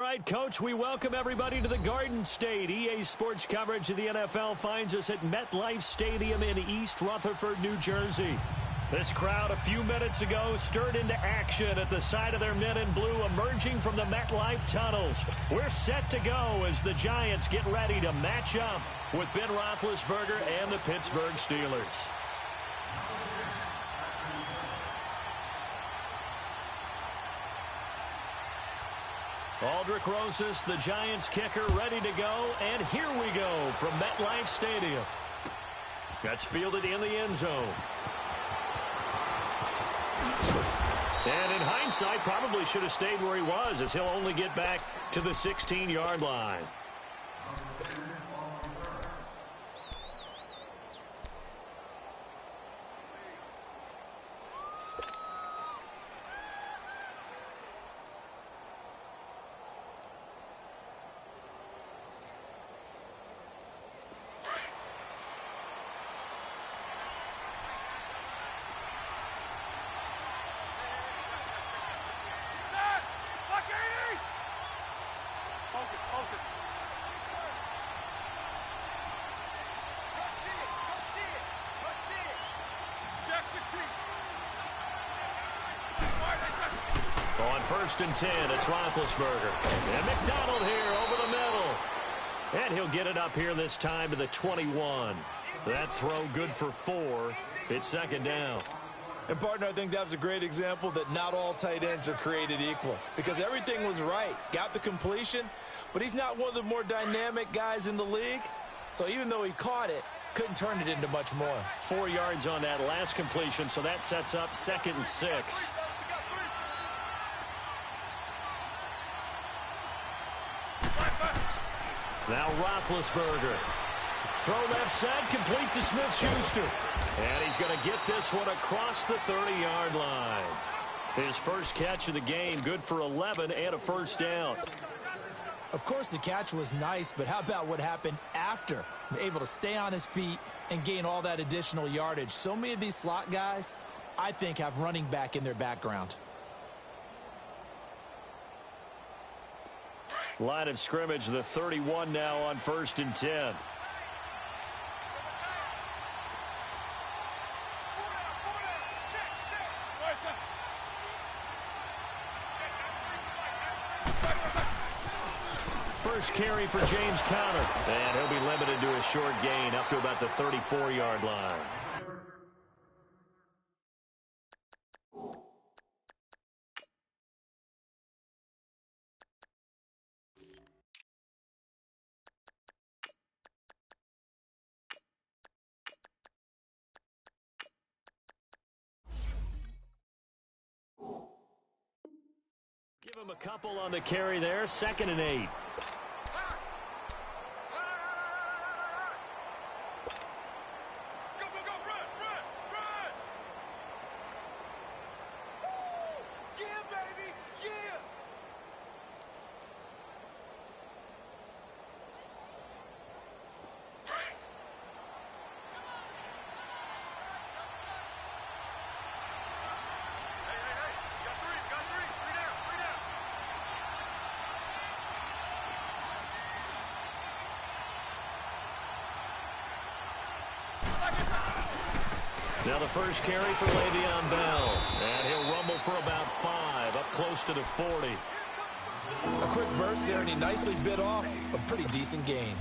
right, Coach, we welcome everybody to the Garden State. EA Sports coverage of the NFL finds us at MetLife Stadium in East Rutherford, New Jersey. This crowd a few minutes ago stirred into action at the side of their men in blue emerging from the MetLife tunnels. We're set to go as the Giants get ready to match up with Ben Roethlisberger and the Pittsburgh Steelers. Aldrich Rosas, the Giants kicker, ready to go. And here we go from MetLife Stadium. That's fielded in the end zone. And in hindsight, probably should have stayed where he was, as he'll only get back to the 16-yard line. On 1st and 10, it's Roethlisberger. And McDonald here over the middle. And he'll get it up here this time to the 21. That throw good for 4. It's 2nd down. And, partner, I think that was a great example that not all tight ends are created equal. Because everything was right. Got the completion, but he's not one of the more dynamic guys in the league. So even though he caught it, couldn't turn it into much more. 4 yards on that last completion, so that sets up 2nd and 6. Now Roethlisberger. Throw left side, complete to Smith-Schuster. And he's going to get this one across the 30-yard line. His first catch of the game, good for 11 and a 1st down. Of course, the catch was nice, but how about what happened after? Able to stay on his feet and gain all that additional yardage. So many of these slot guys, I think, have running back in their background. Line of scrimmage, the 31 now on 1st and 10. First carry for James Conner. And he'll be limited to a short gain up to about the 34-yard line. Give him a couple on the carry there. 2nd and 8. Now the first carry for Le'Veon Bell. And he'll rumble for about 5, up close to the 40. A quick burst there, and he nicely bit off a pretty decent gain.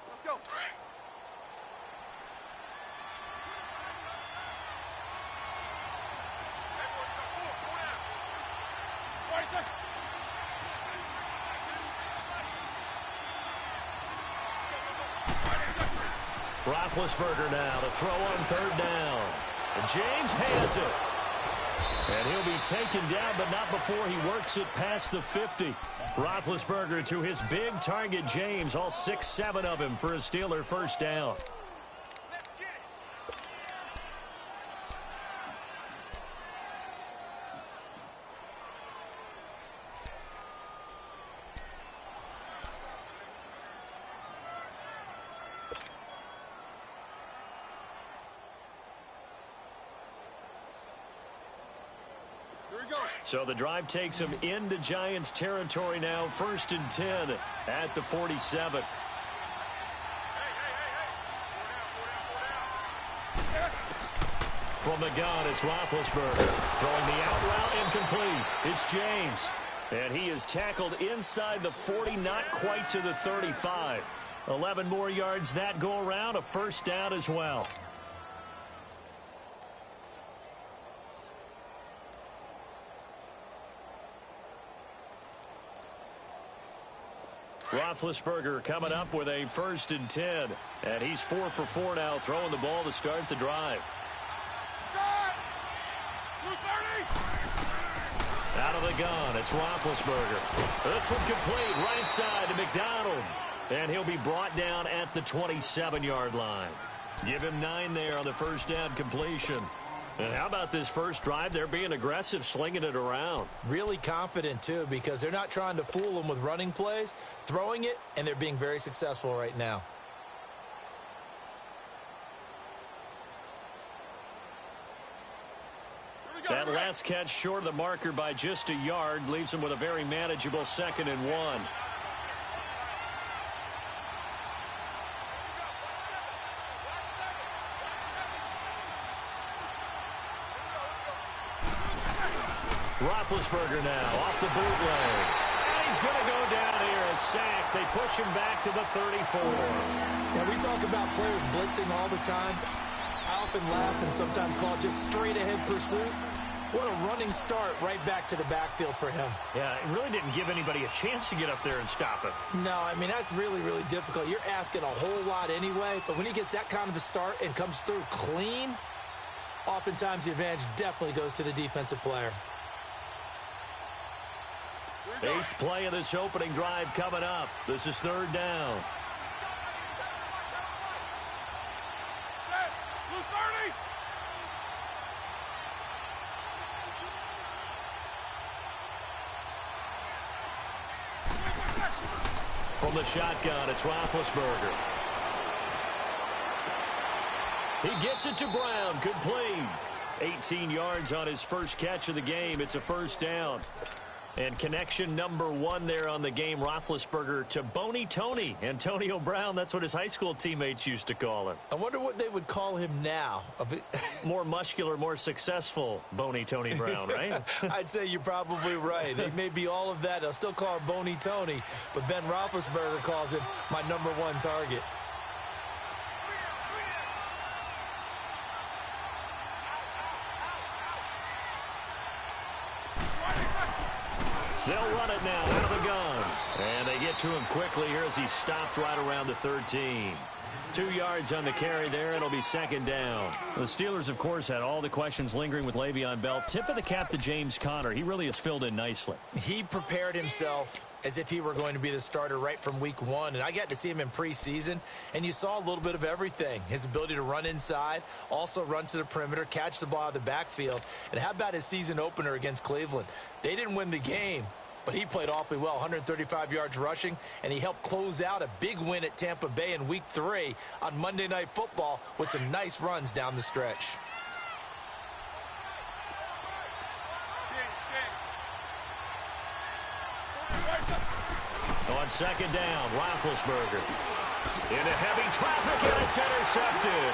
Let's go. Roethlisberger now to throw on 3rd down. And James has it. And he'll be taken down, but not before he works it past the 50. Roethlisberger to his big target, James, all 6-7 of him for a Steeler 1st down. So the drive takes him into Giants territory now, 1st and 10 at the 47. From the gun, it's Roethlisberger. Throwing the out route incomplete. It's James. And he is tackled inside the 40, not quite to the 35. 11 more yards that go around, a first down as well. Roethlisberger coming up with a 1st and 10. And he's 4 for 4 now, throwing the ball to start the drive. Out of the gun, it's Roethlisberger. This one complete, right side to McDonald. And he'll be brought down at the 27-yard line. Give him 9 there on the first down completion. And how about this first drive? They're being aggressive, slinging it around. Really confident, too, because they're not trying to fool them with running plays, throwing it, and they're being very successful right now. That last catch short of the marker by just a yard leaves him with a very manageable 2nd and 1. Roethlisberger now off the bootleg. And he's going to go down here, a sack. They push him back to the 34. Now, we talk about players blitzing all the time. I often laugh and sometimes call it just straight-ahead pursuit. What a running start right back to the backfield for him. Yeah, it really didn't give anybody a chance to get up there and stop it. No, I mean, that's really, really difficult. You're asking a whole lot anyway, but when he gets that kind of a start and comes through clean, oftentimes the advantage definitely goes to the defensive player. 8th play of this opening drive coming up. This is 3rd down. From the shotgun, it's Roethlisberger. He gets it to Brown, complete. 18 yards on his first catch of the game. It's a first down. And connection number 1 there on the game, Roethlisberger to Boney Tony. Antonio Brown, that's what his high school teammates used to call him. I wonder what they would call him now. More muscular, more successful Boney Tony Brown, right? I'd say you're probably right. They may be all of that. They'll still call him Boney Tony, but Ben Roethlisberger calls him my number 1 target. They'll run it now out of the gun. And they get to him quickly here as he stopped right around the 13. 2 yards on the carry there. It'll be 2nd down. The Steelers, of course, had all the questions lingering with Le'Veon Bell. Tip of the cap to James Conner. He really has filled in nicely. He prepared himself as if he were going to be the starter right from week 1. And I got to see him in preseason, and you saw a little bit of everything. His ability to run inside, also run to the perimeter, catch the ball out of the backfield. And how about his season opener against Cleveland? They didn't win the game, but he played awfully well, 135 yards rushing, and he helped close out a big win at Tampa Bay in Week 3 on Monday Night Football with some nice runs down the stretch. On 2nd down, Roethlisberger into heavy traffic, and it's intercepted.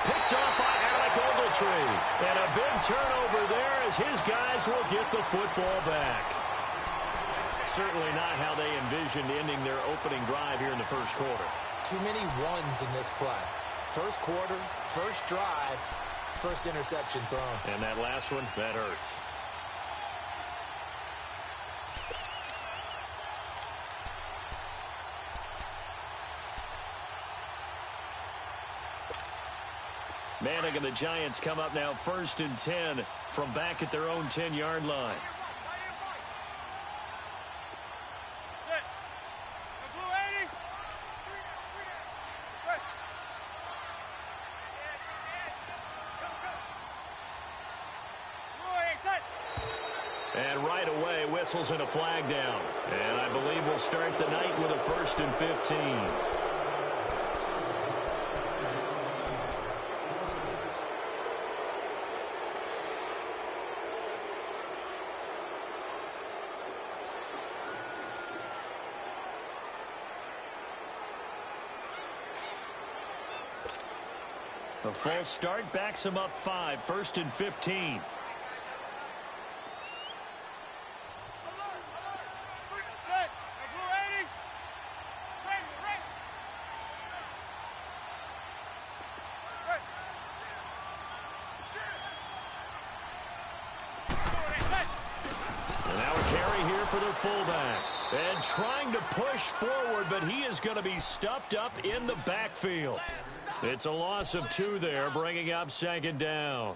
Picked off by Alec Ogletree. And a big turnover there as his guys will get the football back. Certainly not how they envisioned ending their opening drive here in the first quarter. Too many ones in this play. First quarter, first drive, first interception thrown. And that last one, that hurts. Manning and the Giants come up now 1st and 10 from back at their own 10-yard line. And right away, whistles and a flag down. And I believe we'll start the night with a 1st and 15. A false start backs him up 5, 1st and 15. Fullback, and trying to push forward, but he is going to be stuffed up in the backfield. It's a loss of 2 there, bringing up 2nd down.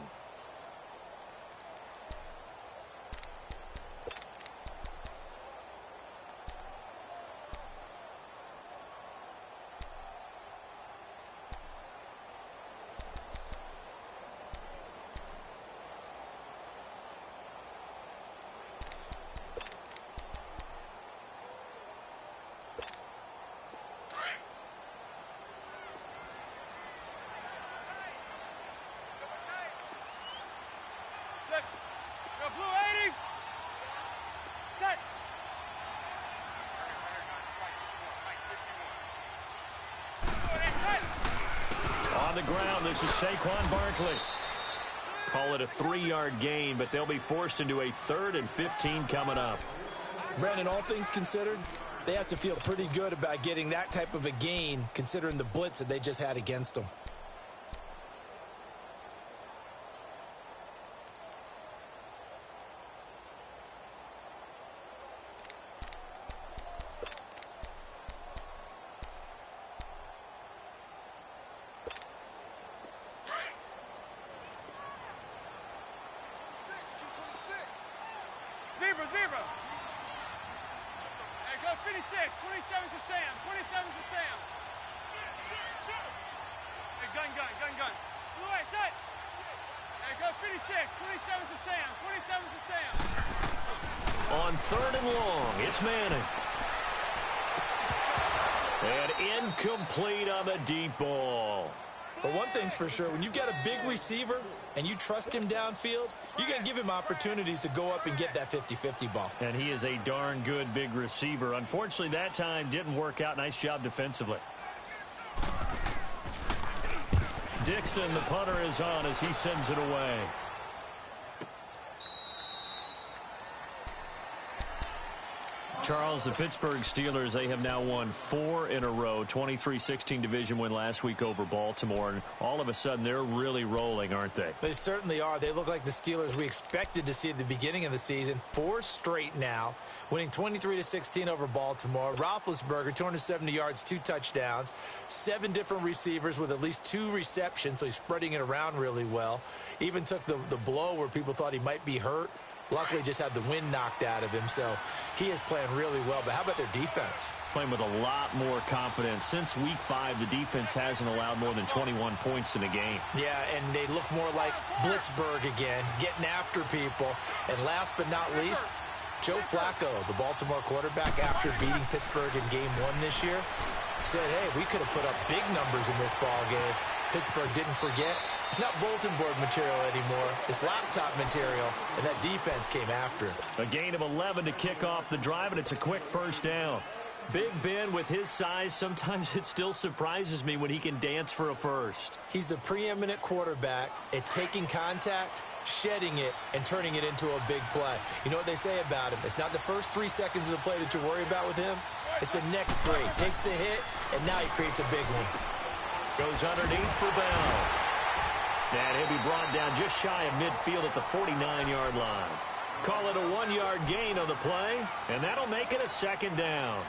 On the ground, this is Saquon Barkley. Call it a 3-yard gain, but they'll be forced into a 3rd and 15 coming up. Brandon, all things considered, they have to feel pretty good about getting that type of a gain, considering the blitz that they just had against them. Zebra. There you go, 56. 27 to Sam. 27 to Sam. Hey, gun. Blue eight, set. There you go, 56. 27 to Sam. 27 to Sam. On 3rd and long, it's Manning. And incomplete on the deep ball. But one thing's for sure, when you get a big receiver and you trust him downfield, you're going to give him opportunities to go up and get that 50-50 ball. And he is a darn good big receiver. Unfortunately, that time didn't work out. Nice job defensively. Dixon, the punter, is on as he sends it away. Charles, the Pittsburgh Steelers, they have now won 4 in a row. 23-16 division win last week over Baltimore. And all of a sudden, they're really rolling, aren't they? They certainly are. They look like the Steelers we expected to see at the beginning of the season. 4 straight now, winning 23-16 over Baltimore. Roethlisberger, 270 yards, 2 touchdowns. 7 different receivers with at least 2 receptions, so he's spreading it around really well. Even took the blow where people thought he might be hurt. Luckily, just had the wind knocked out of him, so he is playing really well. But how about their defense? Playing with a lot more confidence. Since week 5, the defense hasn't allowed more than 21 points in a game. Yeah, and they look more like Blitzburg again, getting after people. And last but not least, Joe Flacco, the Baltimore quarterback, after beating Pittsburgh in Game 1 this year, said, hey, we could have put up big numbers in this ball game. Pittsburgh didn't forget. It's not bulletin board material anymore. It's laptop material, and that defense came after it. A gain of 11 to kick off the drive, and it's a quick 1st down. Big Ben, with his size, sometimes it still surprises me when he can dance for a first. He's the preeminent quarterback at taking contact, shedding it, and turning it into a big play. You know what they say about him? It's not the first 3 seconds of the play that you worry about with him. It's the next 3. Takes the hit, and now he creates a big one. Goes underneath for Bell. And he'll be brought down just shy of midfield at the 49-yard line. Call it a 1-yard gain on the play, and that'll make it a 2nd down.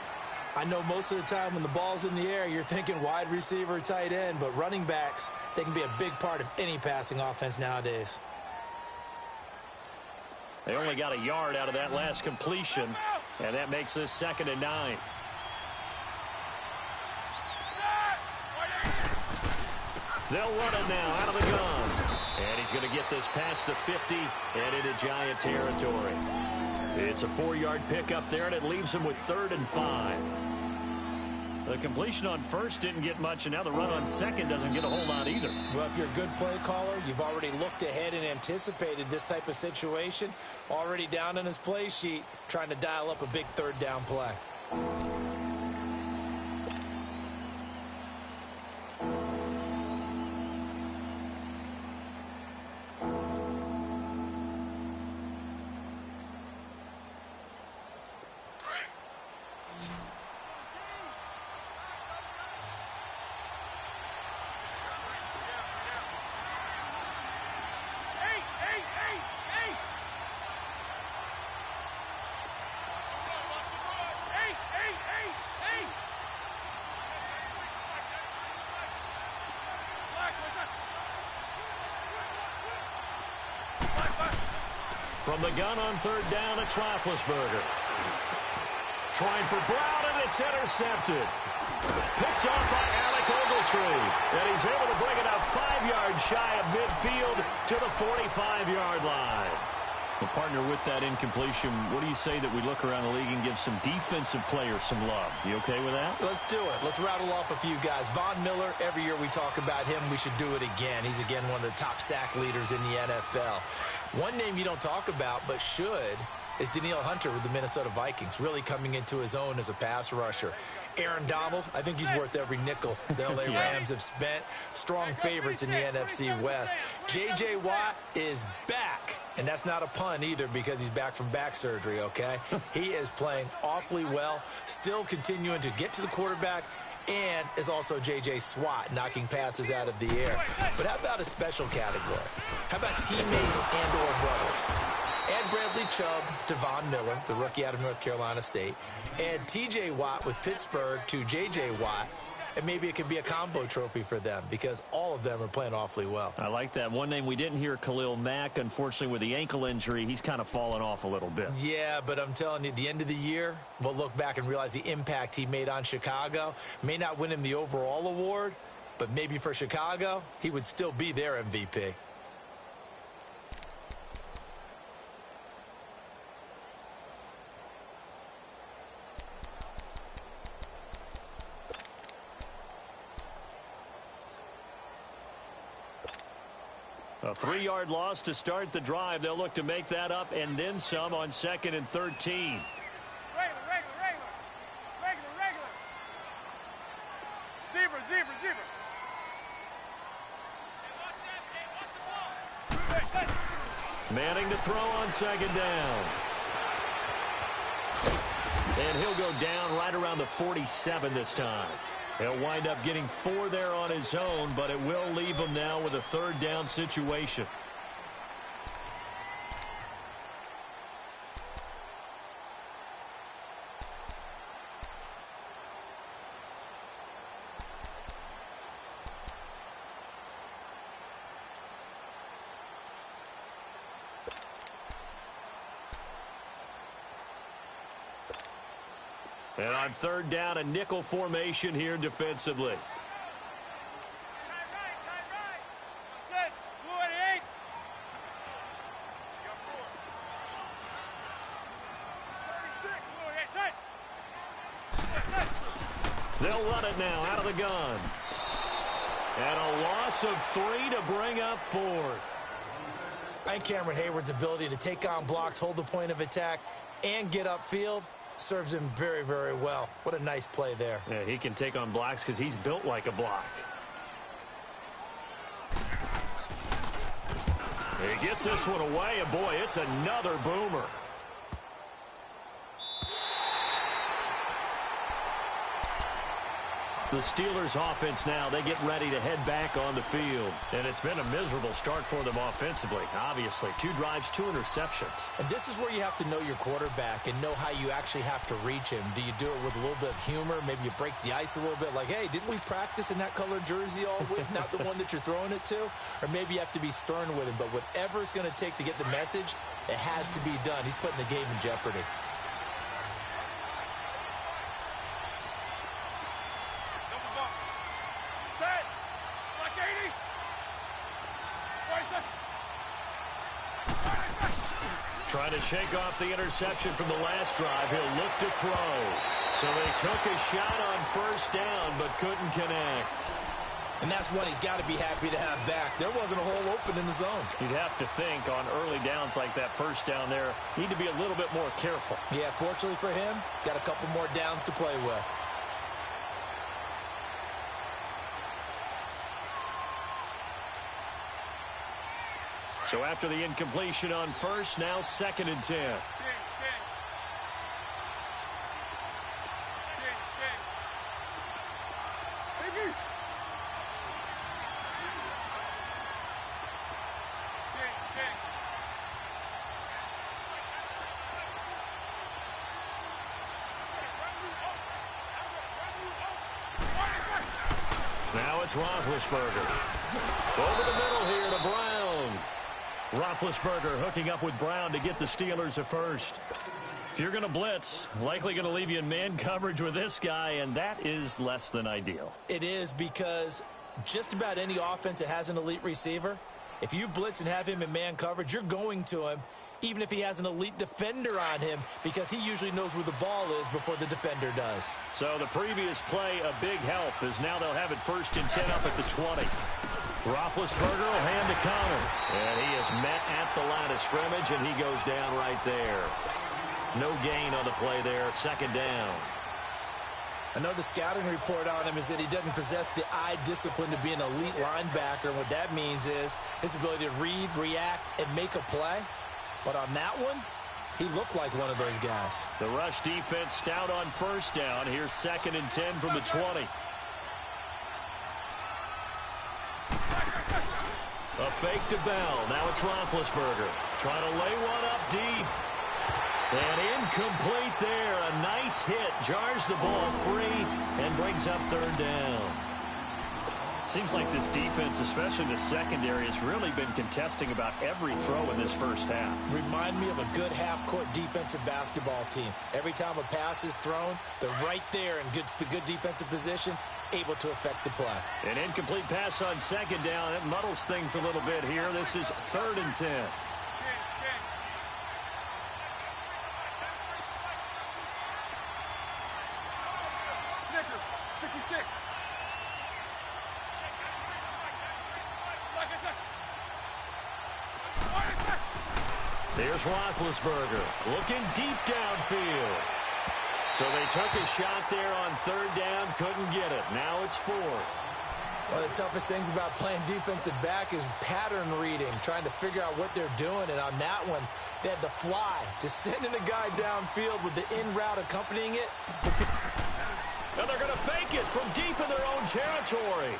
I know most of the time when the ball's in the air, you're thinking wide receiver, tight end, but running backs, they can be a big part of any passing offense nowadays. They only got a yard out of that last completion, and that makes this 2nd and 9. They'll run it now out of the gun. And he's going to get this past the 50 and into Giant territory. It's a 4-yard pickup there, and it leaves him with 3rd and 5. The completion on first didn't get much, and now the run on second doesn't get a whole lot either. Well, if you're a good play caller, you've already looked ahead and anticipated this type of situation. Already down on his play sheet, trying to dial up a big 3rd down play. From the gun on third down, it's Roethlisberger. Trying for Brown, and it's intercepted. Picked off by Alec Ogletree. And he's able to bring it out 5 yards shy of midfield to the 45-yard line. The partner with that incompletion, what do you say that we look around the league and give some defensive players some love? You okay with that? Let's do it. Let's rattle off a few guys. Von Miller, every year we talk about him, we should do it again. He's, again, one of the top sack leaders in the NFL. One name you don't talk about but should is Danielle Hunter with the Minnesota Vikings, really coming into his own as a pass rusher. Aaron Donald, I think he's worth every nickel the L.A. Rams have spent. Strong favorites in the NFC West. J.J. Watt is back, and that's not a pun either because he's back from back surgery, okay? He is playing awfully well, still continuing to get to the quarterback, and is also J.J. Swat, knocking passes out of the air. But how about a special category? How about teammates and or brothers? Add Bradley Chubb to Von Miller, the rookie out of North Carolina State. Add T.J. Watt with Pittsburgh to J.J. Watt. And maybe it could be a combo trophy for them because all of them are playing awfully well. I like that. One name we didn't hear, Khalil Mack. Unfortunately, with the ankle injury, he's kind of fallen off a little bit. Yeah, but I'm telling you, at the end of the year, we'll look back and realize the impact he made on Chicago. May not win him the overall award, but maybe for Chicago, he would still be their MVP. A 3-yard loss to start the drive. They'll look to make that up and then some on 2nd and 13. Regular. Zebra. Manning to throw on 2nd down. And he'll go down right around the 47 this time. He'll wind up getting 4 there on his own, but it will leave him now with a 3rd down situation. And on 3rd down, a nickel formation here defensively. They'll run it now out of the gun. And a loss of 3 to bring up 4th. I think Cameron Hayward's ability to take on blocks, hold the point of attack, and get upfield serves him very, very well. What a nice play there. Yeah, he can take on blocks because he's built like a block. He gets this one away, and boy, it's another boomer. The Steelers offense now, they get ready to head back on the field. And it's been a miserable start for them offensively. Obviously, 2 drives, 2 interceptions. And this is where you have to know your quarterback and know how you actually have to reach him. Do you do it with a little bit of humor? Maybe you break the ice a little bit like, hey, didn't we practice in that color jersey all week? Not the one that you're throwing it to? Or maybe you have to be stern with him. But whatever it's going to take to get the message, it has to be done. He's putting the game in jeopardy. Trying to shake off the interception from the last drive. He'll look to throw. So they took a shot on 1st down, but couldn't connect. And that's one he's got to be happy to have back. There wasn't a hole open in the zone. You'd have to think on early downs like that 1st down there, need to be a little bit more careful. Yeah, fortunately for him, got a couple more downs to play with. So after the incompletion on 1st, now 2nd and 10. Now it's Roethlisberger. Over the middle here to Brown. Roethlisberger hooking up with Brown to get the Steelers a first. If you're going to blitz, likely going to leave you in man coverage with this guy, and that is less than ideal. It is, because just about any offense that has an elite receiver, if you blitz and have him in man coverage, you're going to him, even if he has an elite defender on him, because he usually knows where the ball is before the defender does. So the previous play, a big help, as now they'll have it 1st and 10 up at the 20. Roethlisberger will hand the counter, and he is met at the line of scrimmage, and he goes down right there. No gain on the play there, 2nd down. I know the scouting report on him is that he doesn't possess the eye discipline to be an elite linebacker. And what that means is his ability to read, react, and make a play. But on that one, he looked like one of those guys. The rush defense stout on 1st down. Here's 2nd and 10 from the 20. A fake to Bell. Now it's Roethlisberger trying to lay one up deep. And incomplete there. A nice hit. Jars the ball free and brings up 3rd down. Seems like this defense, especially the secondary, has really been contesting about every throw in this first half. Remind me of a good half-court defensive basketball team. Every time a pass is thrown, they're right there in good defensive position, able to affect the play. An incomplete pass on 2nd down. That muddles things a little bit here. This is 3rd and 10. There's Roethlisberger looking deep downfield. So they took a shot there on 3rd down, couldn't get it. Now it's 4th. One of the toughest things about playing defensive back is pattern reading, trying to figure out what they're doing. And on that one, they had the fly, just sending the guy downfield with the in route accompanying it. Now they're going to fake it from deep in their own territory.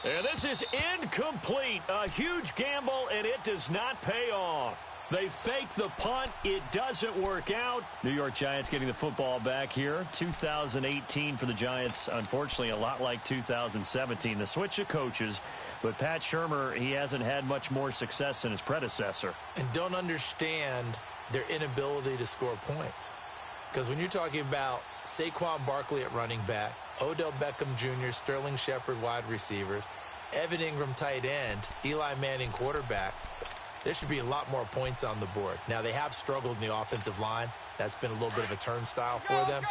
And this is incomplete. A huge gamble, and it does not pay off. They fake the punt. It doesn't work out. New York Giants getting the football back here. 2018 for the Giants, unfortunately, a lot like 2017. The switch of coaches, but Pat Shurmur, he hasn't had much more success than his predecessor. And don't understand their inability to score points. Because when you're talking about Saquon Barkley at running back, Odell Beckham Jr., Sterling Shepard wide receivers, Evan Ingram tight end, Eli Manning quarterback, there should be a lot more points on the board. Now, they have struggled in the offensive line. That's been a little bit of a turnstile for them.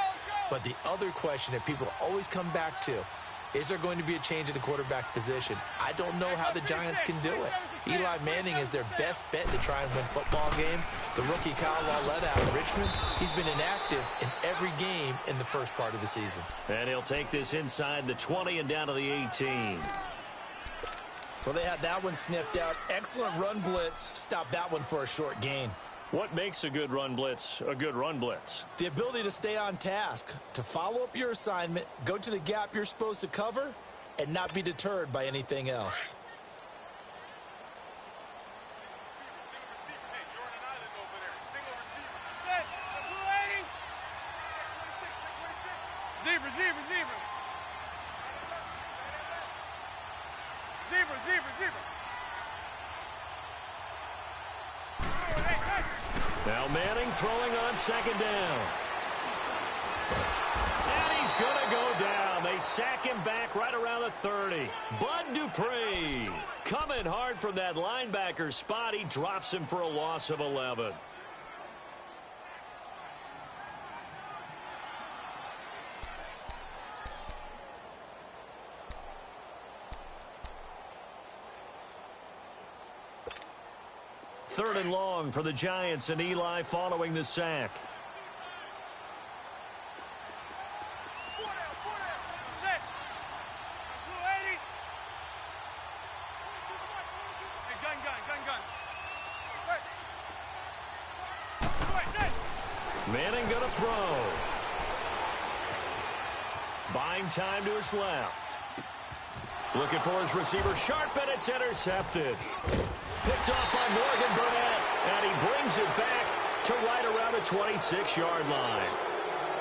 But the other question that people always come back to, is there going to be a change at the quarterback position? I don't know how the Giants can do it. Eli Manning is their best bet to try and win football game. The rookie Kyle Lauletta out of Richmond, he's been inactive in every game in the first part of the season. And he'll take this inside the 20 and down to the 18. Well, they had that one sniffed out. Excellent run blitz. Stopped that one for a short gain. What makes a good run blitz a good run blitz? The ability to stay on task, to follow up your assignment, go to the gap you're supposed to cover, and not be deterred by anything else. Now Manning throwing on 2nd down. And he's going to go down. They sack him back right around the 30. Bud Dupree coming hard from that linebacker spot. He drops him for a loss of 11. Third and long for the Giants, and Eli following the sack. Manning going to throw. Buying time to his left. Looking for his receiver sharp, and it's intercepted. Picked off by Morgan Burnett, and he brings it back to right around the 26-yard line.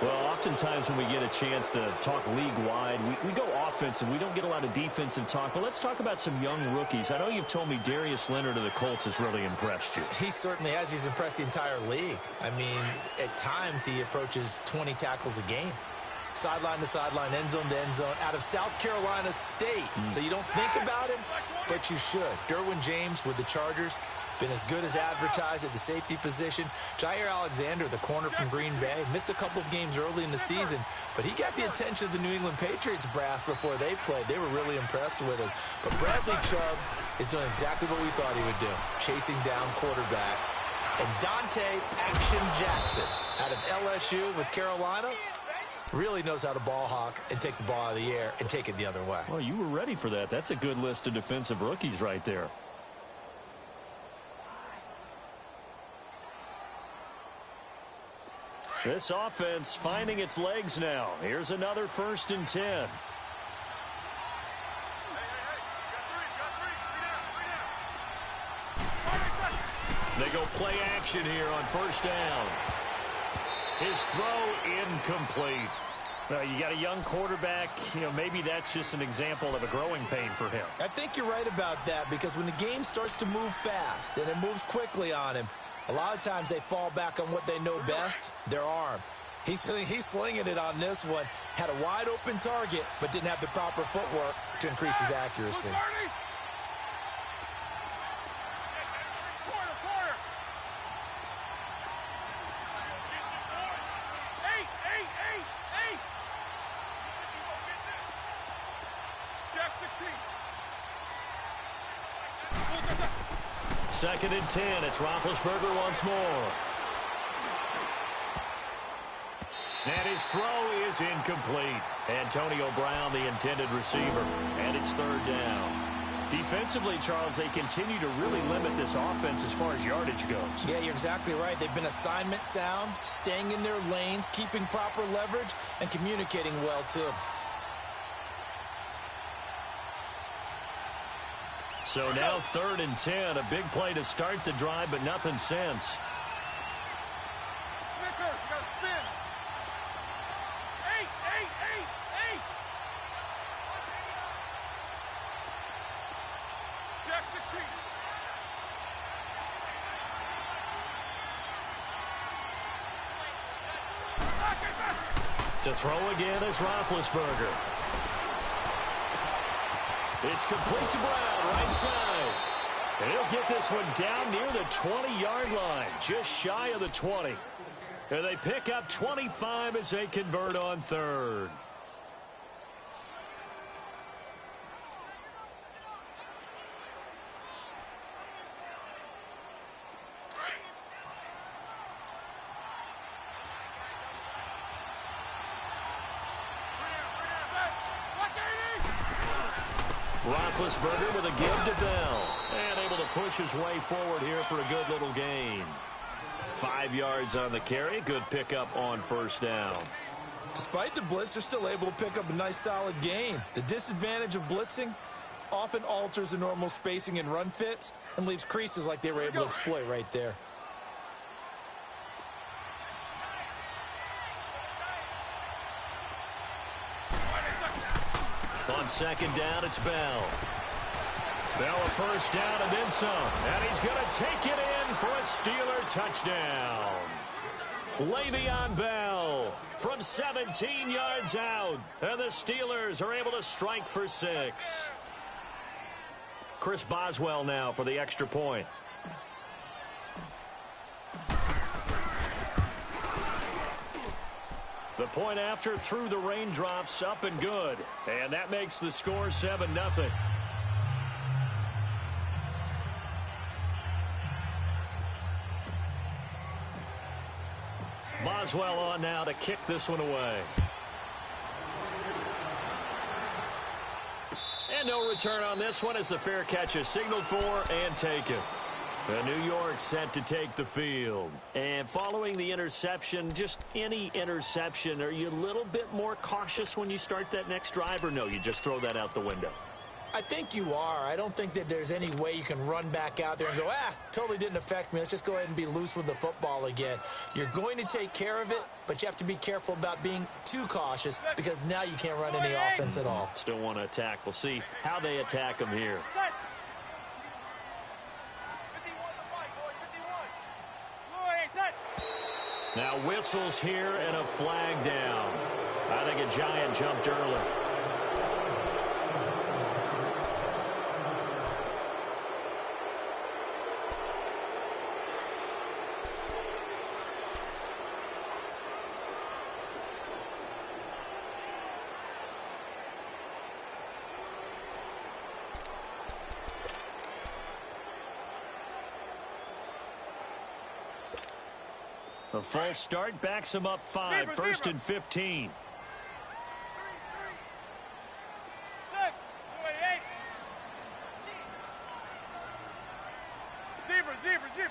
Well, oftentimes when we get a chance to talk league-wide, we go offensive. We don't get a lot of defensive talk. But let's talk about some young rookies. I know you've told me Darius Leonard of the Colts has really impressed you. He certainly has. He's impressed the entire league. I mean, at times he approaches 20 tackles a game. Sideline to sideline, end zone to end zone, out of South Carolina State. So you don't think about him, but you should. Derwin James with the Chargers, been as good as advertised at the safety position. Jair Alexander, the corner from Green Bay, missed a couple of games early in the season, but he got the attention of the New England Patriots brass before they played. They were really impressed with him. But Bradley Chubb is doing exactly what we thought he would do, chasing down quarterbacks. And Dante Action Jackson out of LSU with Carolina really knows how to ball hawk and take the ball out of the air and take it the other way. Well, you were ready for that. That's a good list of defensive rookies right there. This offense finding its legs now. Here's another 1st and 10. They go play action here on 1st down. His throw incomplete. Well, you got a young quarterback. You know, maybe that's just an example of a growing pain for him. I think you're right about that, because when the game starts to move fast and it moves quickly on him, a lot of times they fall back on what they know best, their arm. He's slinging it on this one. Had a wide-open target, but didn't have the proper footwork to increase his accuracy. Second and 10. It's Roethlisberger once more. And his throw is incomplete. Antonio Brown, the intended receiver. And it's 3rd down. Defensively, Charles, they continue to really limit this offense as far as yardage goes. Yeah, you're exactly right. They've been assignment sound, staying in their lanes, keeping proper leverage, and communicating well, too. So now 3rd and 10, a big play to start the drive, but nothing since. To throw again is Roethlisberger. It's complete to Brown, right side. And he'll get this one down near the 20-yard line, just shy of the 20. And they pick up 25 as they convert on 3rd. Roethlisberger with a give to Bell. And able to push his way forward here for a good little gain. 5 yards on the carry. Good pickup on 1st down. Despite the blitz, they're still able to pick up a nice solid gain. The disadvantage of blitzing often alters the normal spacing and run fits and leaves creases like they were able to exploit right there. On 2nd down, it's Bell. Bell a 1st down and then some. And he's going to take it in for a Steeler touchdown. Le'Veon Bell from 17 yards out. And the Steelers are able to strike for 6. Chris Boswell now for the extra point. The point after through the raindrops, up and good. And that makes the score 7-0. Boswell on now to kick this one away. And no return on this one as the fair catch is signaled for and taken. New York set to take the field. And following the interception, just any interception, are you a little bit more cautious when you start that next drive, or no, you just throw that out the window? I think you are. I don't think that there's any way you can run back out there and go, totally didn't affect me. Let's just go ahead and be loose with the football again. You're going to take care of it, but you have to be careful about being too cautious because now you can't run any offense at all. Still want to attack. We'll see how they attack him here. Now whistles here and a flag down. I think a Giant jumped early. A false start backs him up 5, first and 15. Zebra.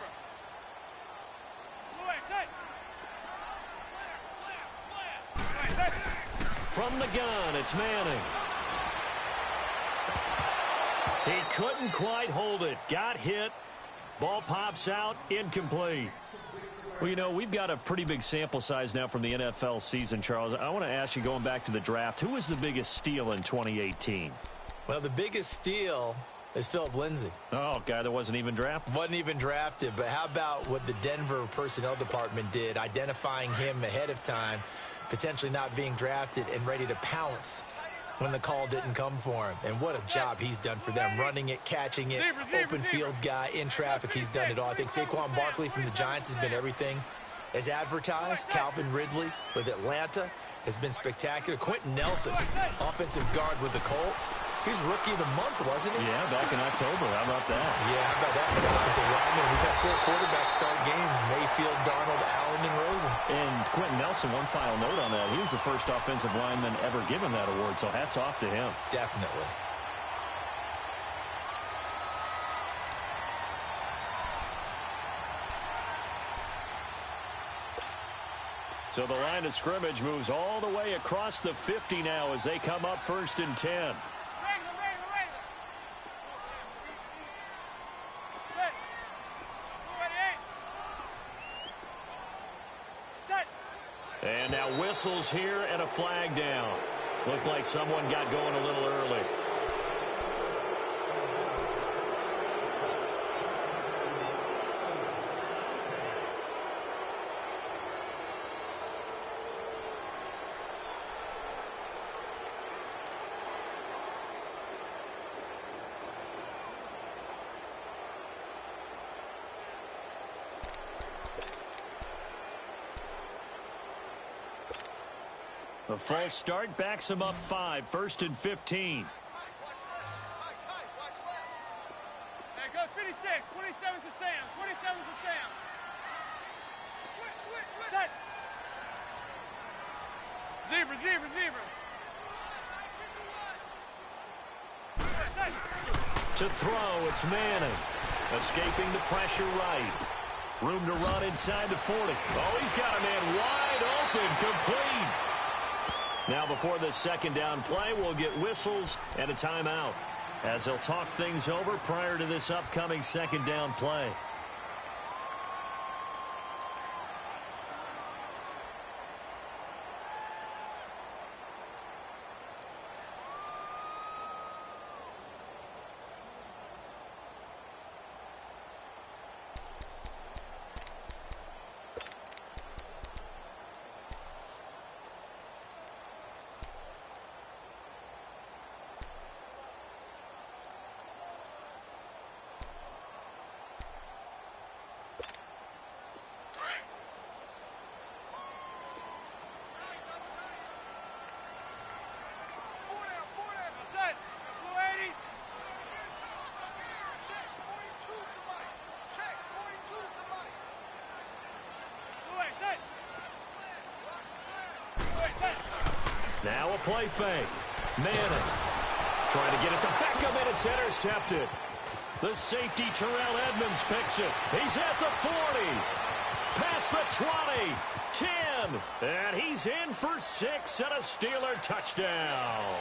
From the gun, it's Manning. He couldn't quite hold it. Got hit. Ball pops out, incomplete. Well, you know, we've got a pretty big sample size now from the NFL season, Charles. I want to ask you, going back to the draft, who was the biggest steal in 2018? Well, the biggest steal is Philip Lindsay. Oh, guy that wasn't even drafted? Wasn't even drafted, but how about what the Denver personnel department did, identifying him ahead of time, potentially not being drafted and ready to pounce when the call didn't come for him. And what a job he's done for them, running it, catching it, open field guy, in traffic, he's done it all. I think Saquon Barkley from the Giants has been everything as advertised. Calvin Ridley with Atlanta has been spectacular. Quentin Nelson, offensive guard with the Colts. He was Rookie of the Month, wasn't he? Yeah, back in October. How about that? Yeah, how about that for the offensive lineman? We've had 4 quarterbacks start games: Mayfield, Darnold, Allen, and Rosen. And Quentin Nelson, one final note on that. He was the first offensive lineman ever given that award, so hats off to him. Definitely. So the line of scrimmage moves all the way across the 50 now as they come up first and 10. And now whistles here and a flag down. Looked like someone got going a little early. A false start backs him up 5, first and 15. Hey, go 56, 27 to Sam, 27 to Sam. Switch. Set. Zebra. To throw, it's Manning. Escaping the pressure right. Room to run inside the 40. Oh, he's got a man wide open, complete. Now before the second down play, we'll get whistles and a timeout as they'll talk things over prior to this upcoming second down play. Now a play fake. Manning trying to get it to Beckham, and it's intercepted. The safety, Terrell Edmonds, picks it. He's at the 40. Past the 20. 10. And he's in for 6 and a Steeler touchdown.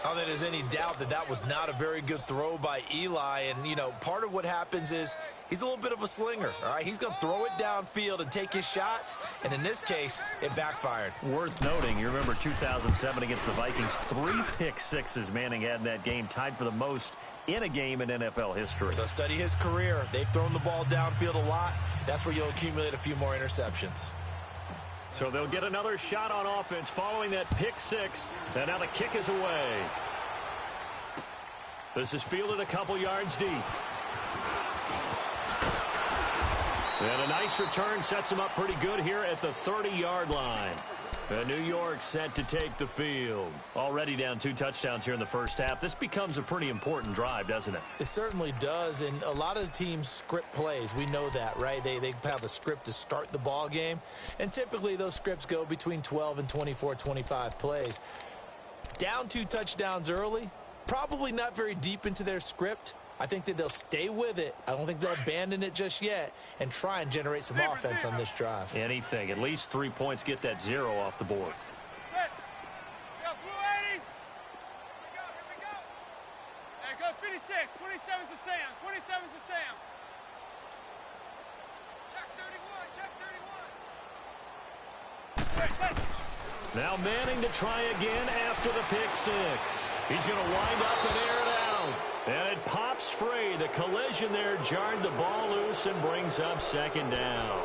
I don't think there's any doubt that that was not a very good throw by Eli. And, you know, part of what happens is he's a little bit of a slinger, all right? He's going to throw it downfield and take his shots. And in this case, it backfired. Worth noting, you remember 2007 against the Vikings, 3 pick sixes Manning had in that game, tied for the most in a game in NFL history. They'll study his career. They've thrown the ball downfield a lot. That's where you'll accumulate a few more interceptions. So they'll get another shot on offense following that pick six. And now the kick is away. This is fielded a couple yards deep. And a nice return sets him up pretty good here at the 30-yard line. And New York set to take the field. Already down 2 touchdowns here in the first half. This becomes a pretty important drive, doesn't it? It certainly does, and a lot of teams script plays. We know that, right? They have a script to start the ball game, and typically those scripts go between 12 and 24, 25 plays. Down 2 touchdowns early, probably not very deep into their script. I think that they'll stay with it. I don't think they'll abandon it just yet and try and generate some offense on this drive. Anything. At least 3 points, get that 0 off the board. Hey, go, blue 80. Here we go. Hey, go 56. 27's to Sam. 27's to Sam. Check 31. Check 31. Wait, hey. Now Manning to try again after the pick six. He's going to wind up and air it out. And it pops free. The collision there jarred the ball loose and brings up second down.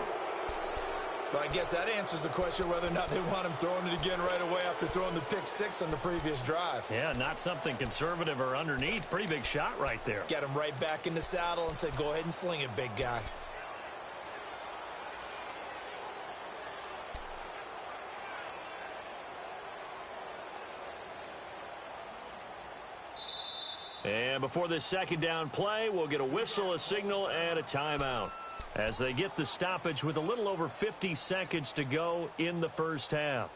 But I guess that answers the question whether or not they want him throwing it again right away after throwing the pick six on the previous drive. Yeah, not something conservative or underneath. Pretty big shot right there. Get him right back in the saddle and say, go ahead and sling it, big guy. And before this second down play, we'll get a whistle, a signal, and a timeout as they get the stoppage with a little over 50 seconds to go in the first half.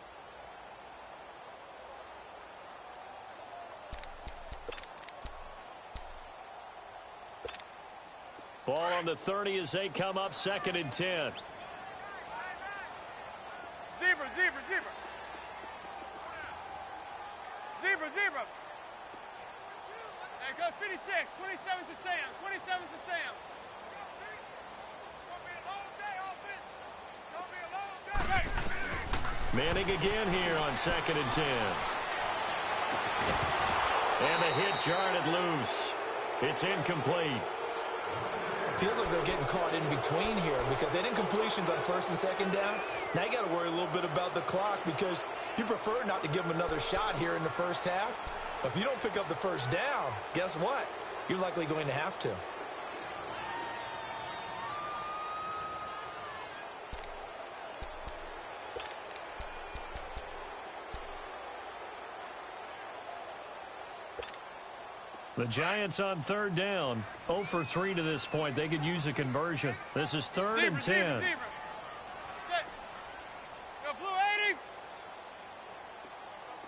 Ball on the 30 as they come up 2nd and 10. Zebra, zebra, zebra. Zebra, zebra. Hey, go 56. 27's to Sam. 27's to Sam. It's going to be a long day, offense. It's going to be a long day. Manning again here on 2nd and 10. And the hit jarred it loose. It's incomplete. Feels like they're getting caught in between here because they didn't completions on 1st and 2nd down. Now you got to worry a little bit about the clock because you prefer not to give them another shot here in the first half. But if you don't pick up the first down, guess what? You're likely going to have to. The Giants on 3rd down. 0 for 3 to this point. They could use a conversion. This is 3rd and 10. Zebra. Go blue 80.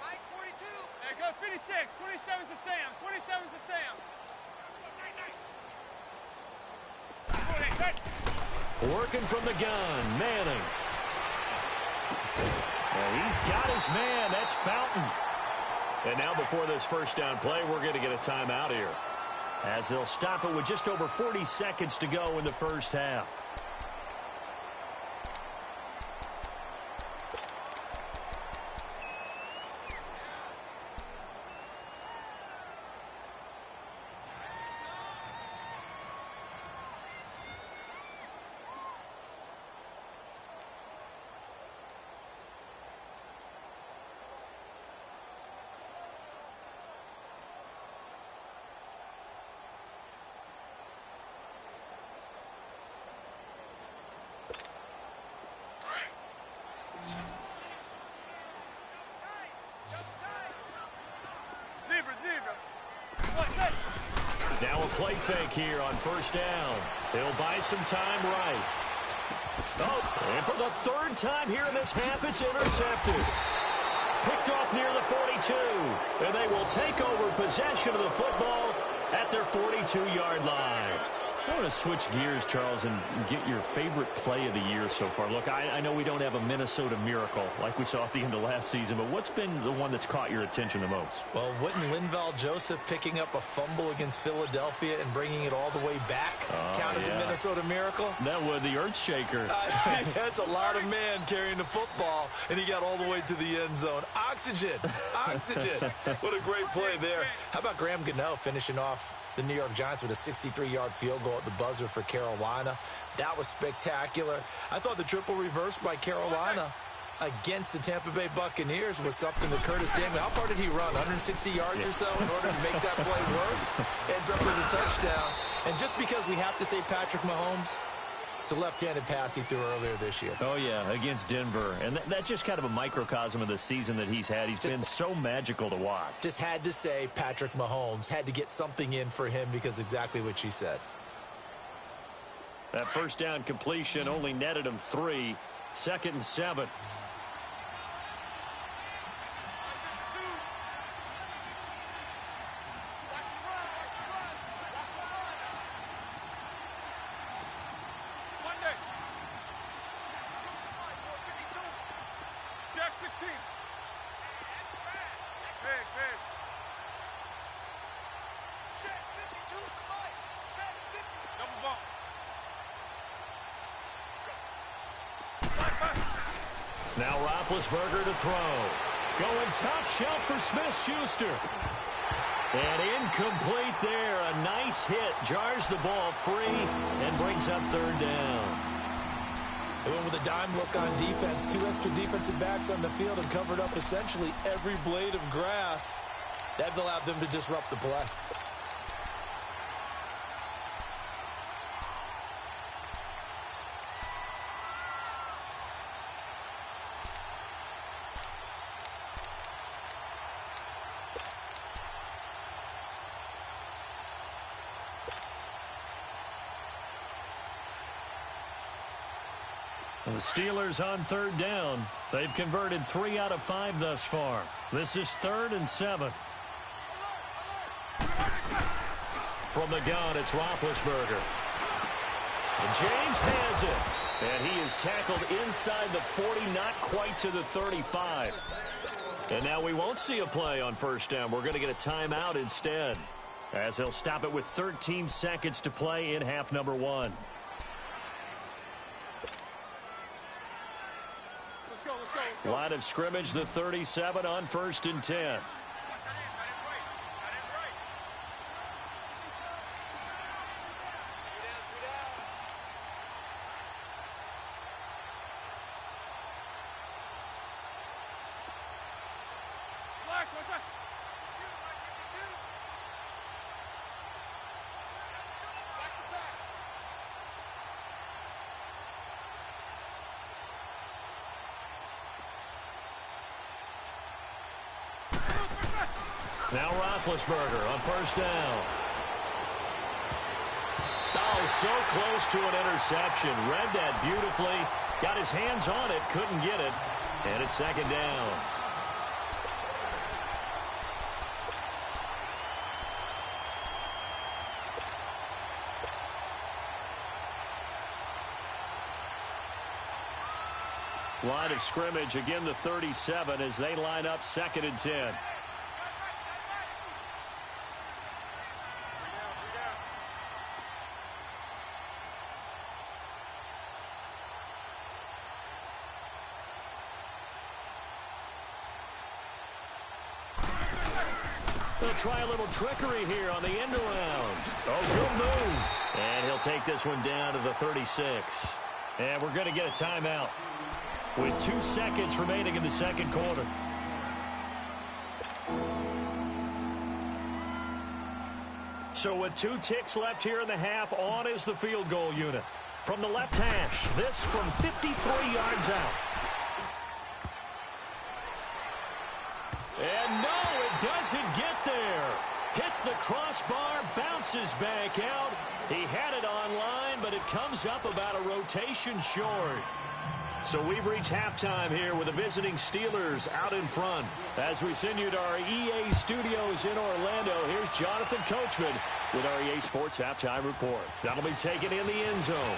Mike 42. Hey, go 56. 27's to Sam. 27's to Sam. Working from the gun, Manning. And he's got his man. That's Fountain. And now before this first down play, we're going to get a timeout here, as they'll stop it with just over 40 seconds to go in the first half. Now a play fake here on 1st down. They'll buy some time right. Oh, and for the 3rd time here in this half, it's intercepted. Picked off near the 42. And they will take over possession of the football at their 42-yard line. I want to switch gears, Charles, and get your favorite play of the year so far. Look, I know we don't have a Minnesota miracle like we saw at the end of last season, but what's been the one that's caught your attention the most? Well, wouldn't Linval Joseph picking up a fumble against Philadelphia and bringing it all the way back count as a Minnesota miracle? That would, the earth shaker. That's a lot of man carrying the football, and he got all the way to the end zone. Oxygen. Oxygen. What a great play there. How about Graham Gano finishing off the New York Giants with a 63-yard field goal at the buzzer for Carolina? That was spectacular. I thought the triple reverse by Carolina against the Tampa Bay Buccaneers was something that Curtis Samuel, how far did he run? 160 yards or so in order to make that play work? Ends up as a touchdown. And just because we have to say Patrick Mahomes, it's a left-handed pass he threw earlier this year. Oh, yeah, against Denver. And that's just kind of a microcosm of the season that he's had. He's been so magical to watch. Just had to say Patrick Mahomes, had to get something in for him because exactly what she said. That first down completion only netted him 3. 2nd and 7. Now Roethlisberger to throw. Going top shelf for Smith-Schuster. And incomplete there. A nice hit. Jars the ball free and brings up 3rd down. They went with a dime look on defense. 2 extra defensive backs on the field and covered up essentially every blade of grass. That allowed them to disrupt the play. The Steelers on 3rd down. They've converted 3 out of 5 thus far. This is 3rd and 7. From the gun, it's Roethlisberger. And James has it. And he is tackled inside the 40, not quite to the 35. And now we won't see a play on 1st down. We're going to get a timeout instead, as they'll stop it with 13 seconds to play in half number 1. Line of scrimmage, the 37 on 1st and 10. Now Roethlisberger on 1st down. Oh, so close to an interception. Read that beautifully. Got his hands on it. Couldn't get it. And it's 2nd down. Line of scrimmage, again the 37 as they line up 2nd and 10. They'll try a little trickery here on the end around. Oh, good move. And he'll take this one down to the 36. And we're going to get a timeout with 2 seconds remaining in the 2nd quarter. So with 2 ticks left here in the half, on is the field goal unit. From the left hash, this from 53 yards out. And no, it doesn't get there. Hits the crossbar, bounces back out. He had it on line, but it comes up about a rotation short. So we've reached halftime here with the visiting Steelers out in front. As we send you to our EA studios in Orlando, here's Jonathan Coachman with our EA Sports Halftime Report. That'll be taken in the end zone.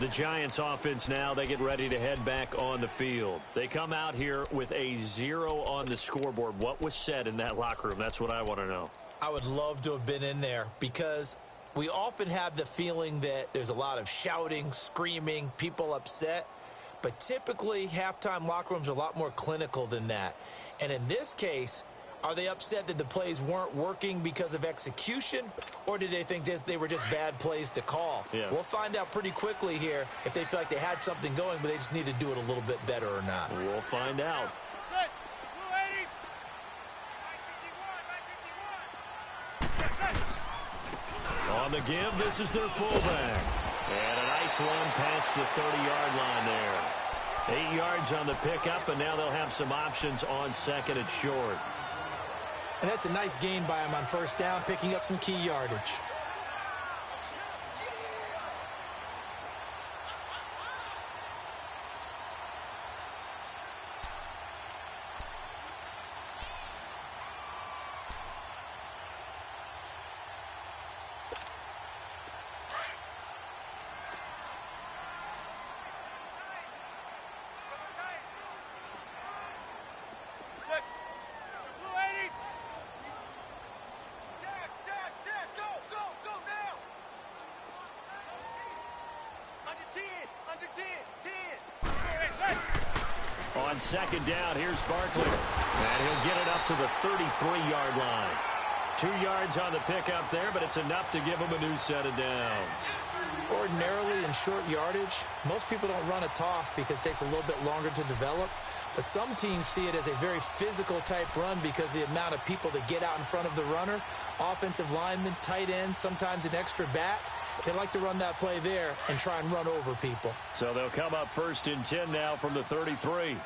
The Giants offense now, they get ready to head back on the field. They come out here with a 0 on the scoreboard. What was said in that locker room? That's what I want to know. I would love to have been in there because we often have the feeling that there's a lot of shouting, screaming, people upset. But typically, halftime locker rooms are a lot more clinical than that. And in this case, are they upset that the plays weren't working because of execution, or did they think they were just bad plays to call? Yeah. We'll find out pretty quickly here if they feel like they had something going, but they just need to do it a little bit better or not. We'll find out. On the give, this is their fullback. And a nice run past the 30-yard line there. 8 yards on the pickup, and now they'll have some options on second and short. And that's a nice gain by him on first down, picking up some key yardage. On second down, here's Barkley. And he'll get it up to the 33-yard line. 2 yards on the pickup there, but it's enough to give him a new set of downs. Ordinarily in short yardage, most people don't run a toss because it takes a little bit longer to develop. But some teams see it as a very physical type run because the amount of people that get out in front of the runner, offensive linemen, tight ends, sometimes an extra back. They like to run that play there and try and run over people. So they'll come up 1st and 10 now from the 33.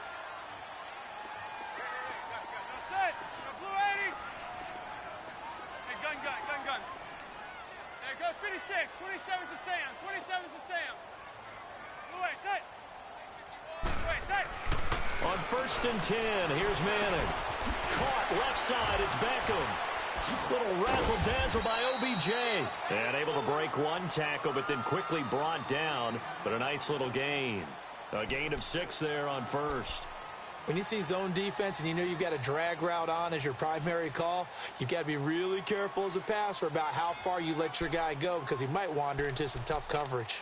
On 1st and 10, here's Maddem. Caught left side, it's Beckham. Little razzle-dazzle by OBJ. And able to break one tackle, but then quickly brought down. But a nice little gain. A gain of 6 there on first. When you see zone defense and you know you've got a drag route on as your primary call, you've got to be really careful as a passer about how far you let your guy go because he might wander into some tough coverage.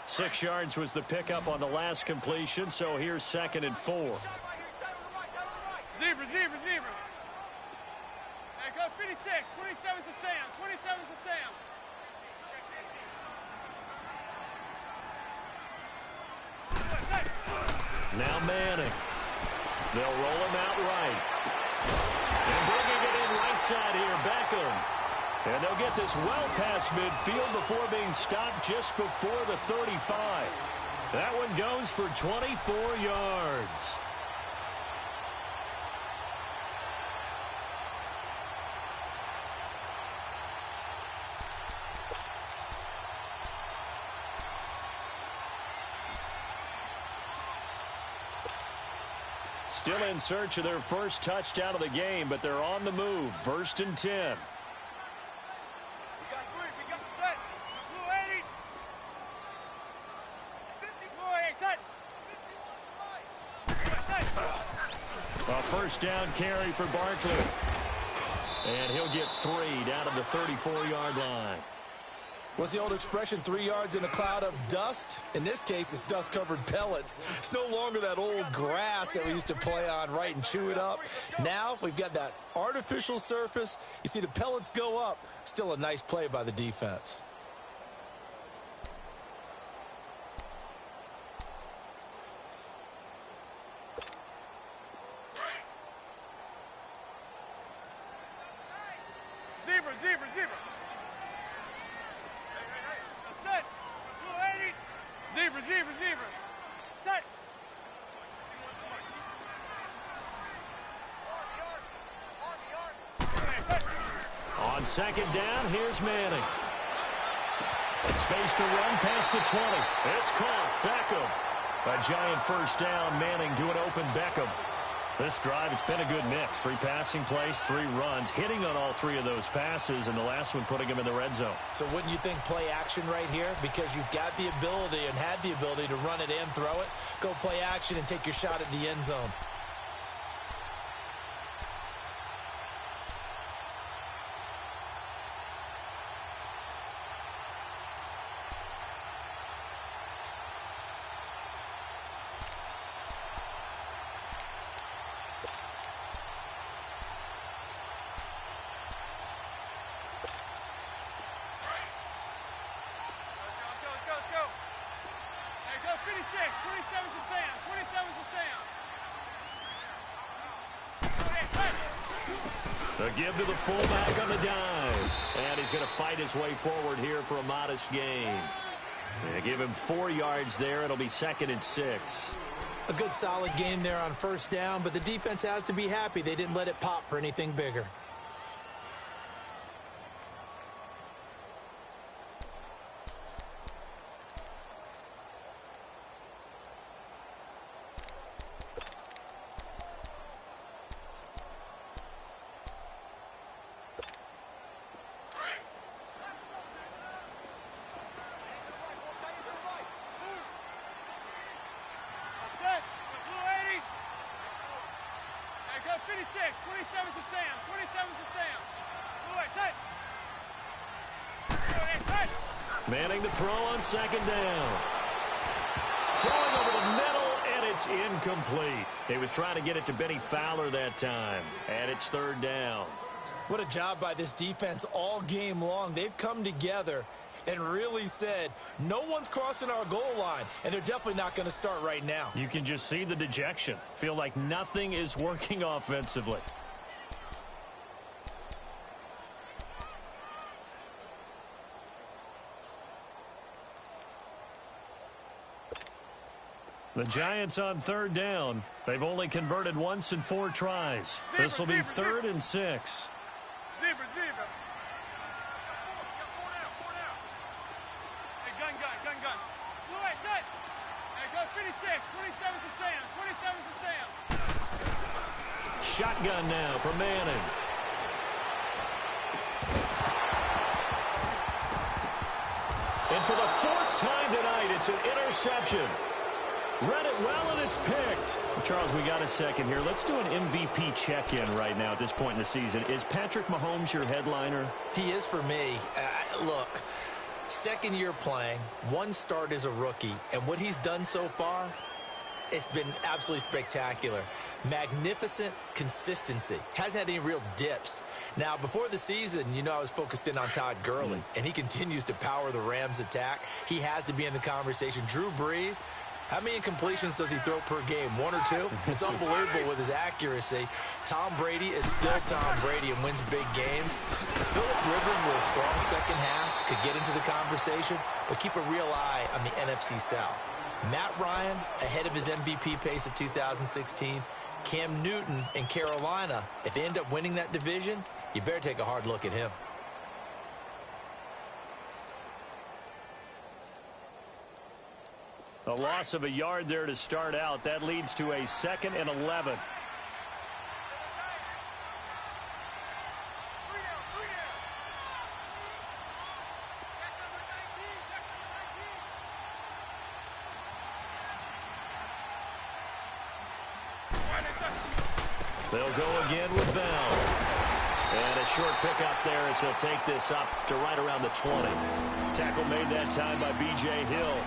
Six yards was the pickup on the last completion, so here's 2nd and 4. Zebra. There go 56. 27's to Sam. 27's to Sam. Now Manning. They'll roll him out right. And bringing it in right side here, Beckham. And they'll get this well past midfield before being stopped just before the 35. That one goes for 24 yards. Still in search of their first touchdown of the game, but they're on the move. 1st and 10. A first down carry for Barkley. And he'll get 3 down at the 34-yard line. What's the old expression, 3 yards in a cloud of dust? In this case, it's dust-covered pellets. It's no longer that old grass that we used to play on, right, and chew it up. Now we've got that artificial surface. You see the pellets go up. Still a nice play by the defense. Zebra. That's it. Blue 80. Zebra. Set. second down, here's Manning. Space to run past the 20. It's caught. Beckham. A giant first down. Manning to an open Beckham. This drive, it's been a good mix. 3 passing plays, 3 runs, hitting on all 3 of those passes, and the last one putting him in the red zone. So wouldn't you think play action right here? Because you've got the ability and had the ability to run it and throw it. Go play action and take your shot at the end zone. A give to the fullback on the dive. And he's going to fight his way forward here for a modest gain. They give him 4 yards there. It'll be 2nd and 6. A good solid game there on first down, but the defense has to be happy they didn't let it pop for anything bigger. Manning to throw on second down. Throwing over the middle, and it's incomplete. He was trying to get it to Benny Fowler that time, and it's 3rd down. What a job by this defense all game long. They've come together and really said, no one's crossing our goal line, and they're definitely not going to start right now. You can just see the dejection. Feel like nothing is working offensively. The Giants on 3rd down. They've only converted once in 4 tries. This will be 3rd and 6. Zebra. Hey, gun. Blue eight, set. Hey, go 56. 27 to Sam. 27 to Sam. Shotgun now for Manning. And for the 4th time tonight, it's an interception. Read it well, and it's picked. Charles, we got a second here. Let's do an MVP check-in right now at this point in the season. Is Patrick Mahomes your headliner? He is for me. Look, 2nd year playing, 1 start as a rookie, and what he's done so far, it's been absolutely spectacular. Magnificent consistency. Hasn't had any real dips. Now, before the season, I was focused in on Todd Gurley, and he continues to power the Rams' attack. He has to be in the conversation. Drew Brees, how many incompletions does he throw per game? 1 or 2? It's unbelievable with his accuracy. Tom Brady is still Tom Brady and wins big games. Phillip Rivers with a strong second half could get into the conversation, but keep a real eye on the NFC South. Matt Ryan ahead of his MVP pace of 2016. Cam Newton in Carolina, if they end up winning that division, you better take a hard look at him. A loss of a yard there to start out. That leads to a 2nd and 11. They'll go again with Bell. And a short pickup there as he'll take this up to right around the 20. Tackle made that time by B.J. Hill.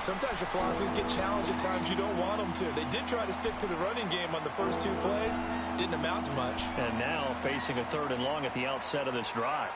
Sometimes your philosophies get challenged at times you don't want them to. They did try to stick to the running game on the first 2 plays. Didn't amount to much. And now facing a 3rd and long at the outset of this drive.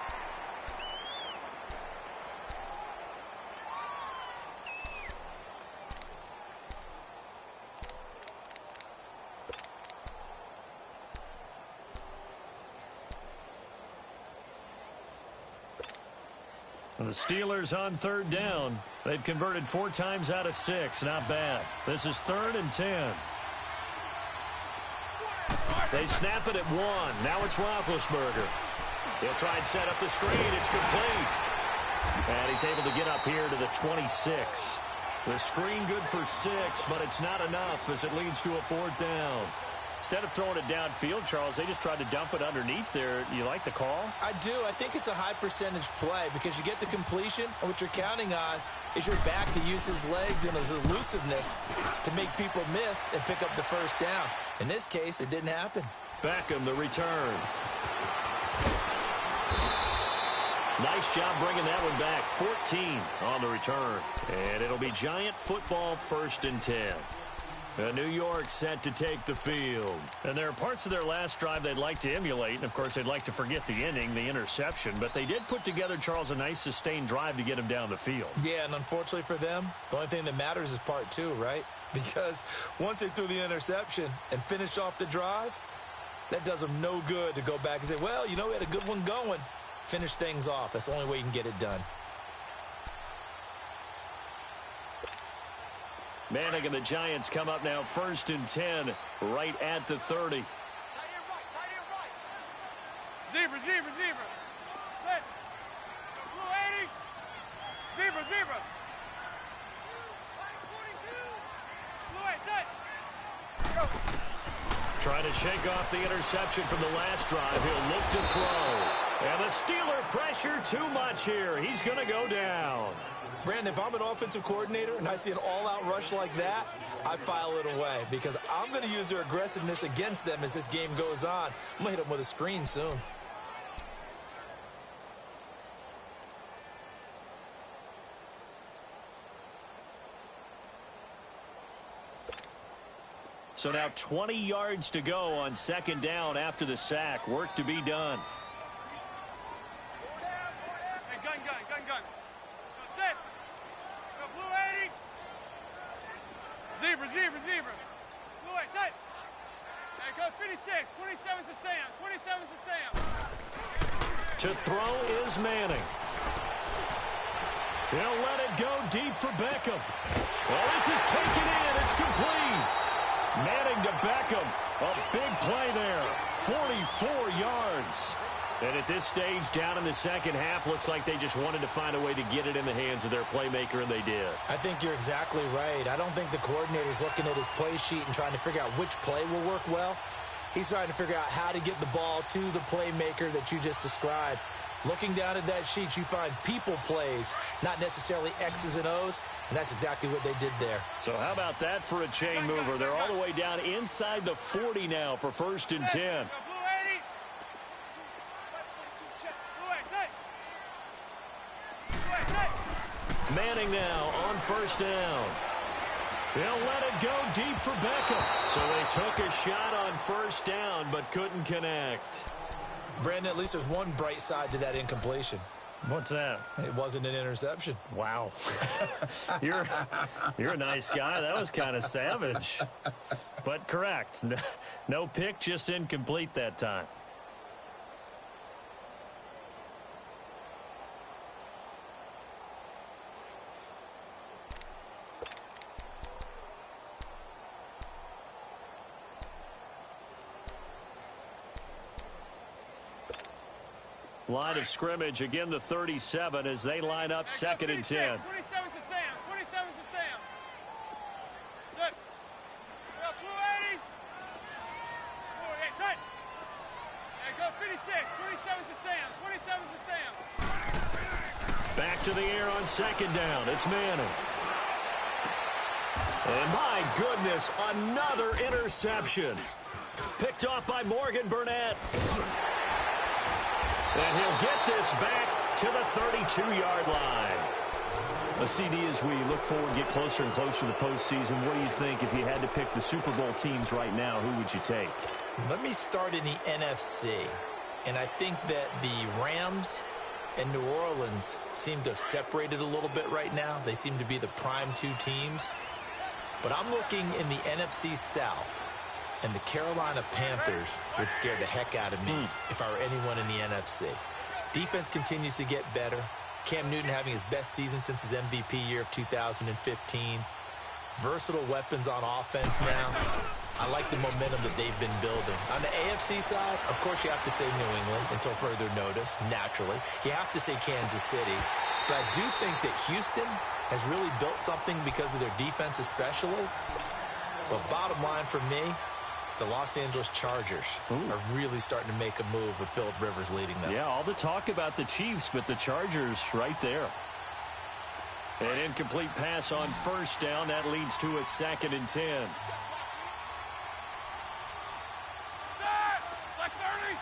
The Steelers on 3rd down. They've converted 4 times out of 6. Not bad. This is 3rd and 10. They snap it at 1. Now it's Roethlisberger. He'll try and set up the screen. It's complete. And he's able to get up here to the 26. The screen good for 6, but it's not enough as it leads to a 4th down. Instead of throwing it downfield, Charles, they just tried to dump it underneath there. You like the call? I do. I think it's a high percentage play because you get the completion, and what you're counting on is your back to use his legs and his elusiveness to make people miss and pick up the 1st down. In this case, it didn't happen. Beckham, the return. Nice job bringing that one back. 14 on the return. And it'll be Giant football 1st and 10. New York set to take the field. And there are parts of their last drive they'd like to emulate. And, of course, they'd like to forget the inning, the interception. But they did put together, Charles, a nice sustained drive to get him down the field. Yeah, and unfortunately for them, the only thing that matters is part 2, right? Because once they threw the interception and finished off the drive, that does them no good to go back and say, well, you know, we had a good one going. Finish things off. That's the only way you can get it done. Manning and the Giants come up now 1st and 10 right at the 30. Tight end right. Zebra. Set. Blue 80. Zebra. Blue 8, set. Go. Trying to shake off the interception from the last drive. He'll look to throw. And the Steeler pressure too much here. He's going to go down. Brandon, if I'm an offensive coordinator and I see an all-out rush like that, I file it away because I'm going to use their aggressiveness against them as this game goes on. I'm going to hit them with a screen soon. So now 20 yards to go on 2nd down after the sack. Work to be done. Hey, gun. Go set. Go blue 80. Zebra. Blue 8, set. Hey, go 56. 27's to Sam. To throw is Manning. He'll let it go deep for Beckham. Well, this is taken in. It's complete. Manning to Beckham. A big play there. 44 yards. And at this stage, down in the 2nd half, looks like they just wanted to find a way to get it in the hands of their playmaker, and they did. I think you're exactly right. I don't think the coordinator's looking at his play sheet and trying to figure out which play will work well. He's trying to figure out how to get the ball to the playmaker that you just described. Looking down at that sheet, you find people plays, not necessarily X's and O's, and that's exactly what they did there. So how about that for a chain mover? They're all the way down inside the 40 now for 1st and 10. Manning now on 1st down. He'll let it go deep for Beckham. So they took a shot on 1st down but couldn't connect. Brandon, at least there's one bright side to that incompletion. What's that? It wasn't an interception. Wow. You're a nice guy. That was kind of savage. But correct. No pick, just incomplete that time. Line of scrimmage, again the 37 as they line up 2nd and 10. 27's to Sam. 27's to Sam. Good. Go blue 80. Blue 8, set. Hey, go 56. 27's to Sam. 27's to Sam. Back to the air on 2nd down. It's Manning. And my goodness, another interception. Picked off by Morgan Burnett. And he'll get this back to the 32-yard line. CD, as we look forward, get closer and closer to the postseason, what do you think if you had to pick the Super Bowl teams right now? Who would you take? Let me start in the NFC. And I think that the Rams and New Orleans seem to have separated a little bit right now. They seem to be the prime 2 teams. But I'm looking in the NFC South. And the Carolina Panthers would scare the heck out of me if I were anyone in the NFC. Defense continues to get better. Cam Newton having his best season since his MVP year of 2015. Versatile weapons on offense now. I like the momentum that they've been building. On the AFC side, of course, you have to say New England until further notice, naturally. You have to say Kansas City. But I do think that Houston has really built something because of their defense especially. But bottom line for me, the Los Angeles Chargers are really starting to make a move with Phillip Rivers leading them. Yeah, all the talk about the Chiefs, but the Chargers right there. An incomplete pass on first down. That leads to a 2nd and 10. Like 30.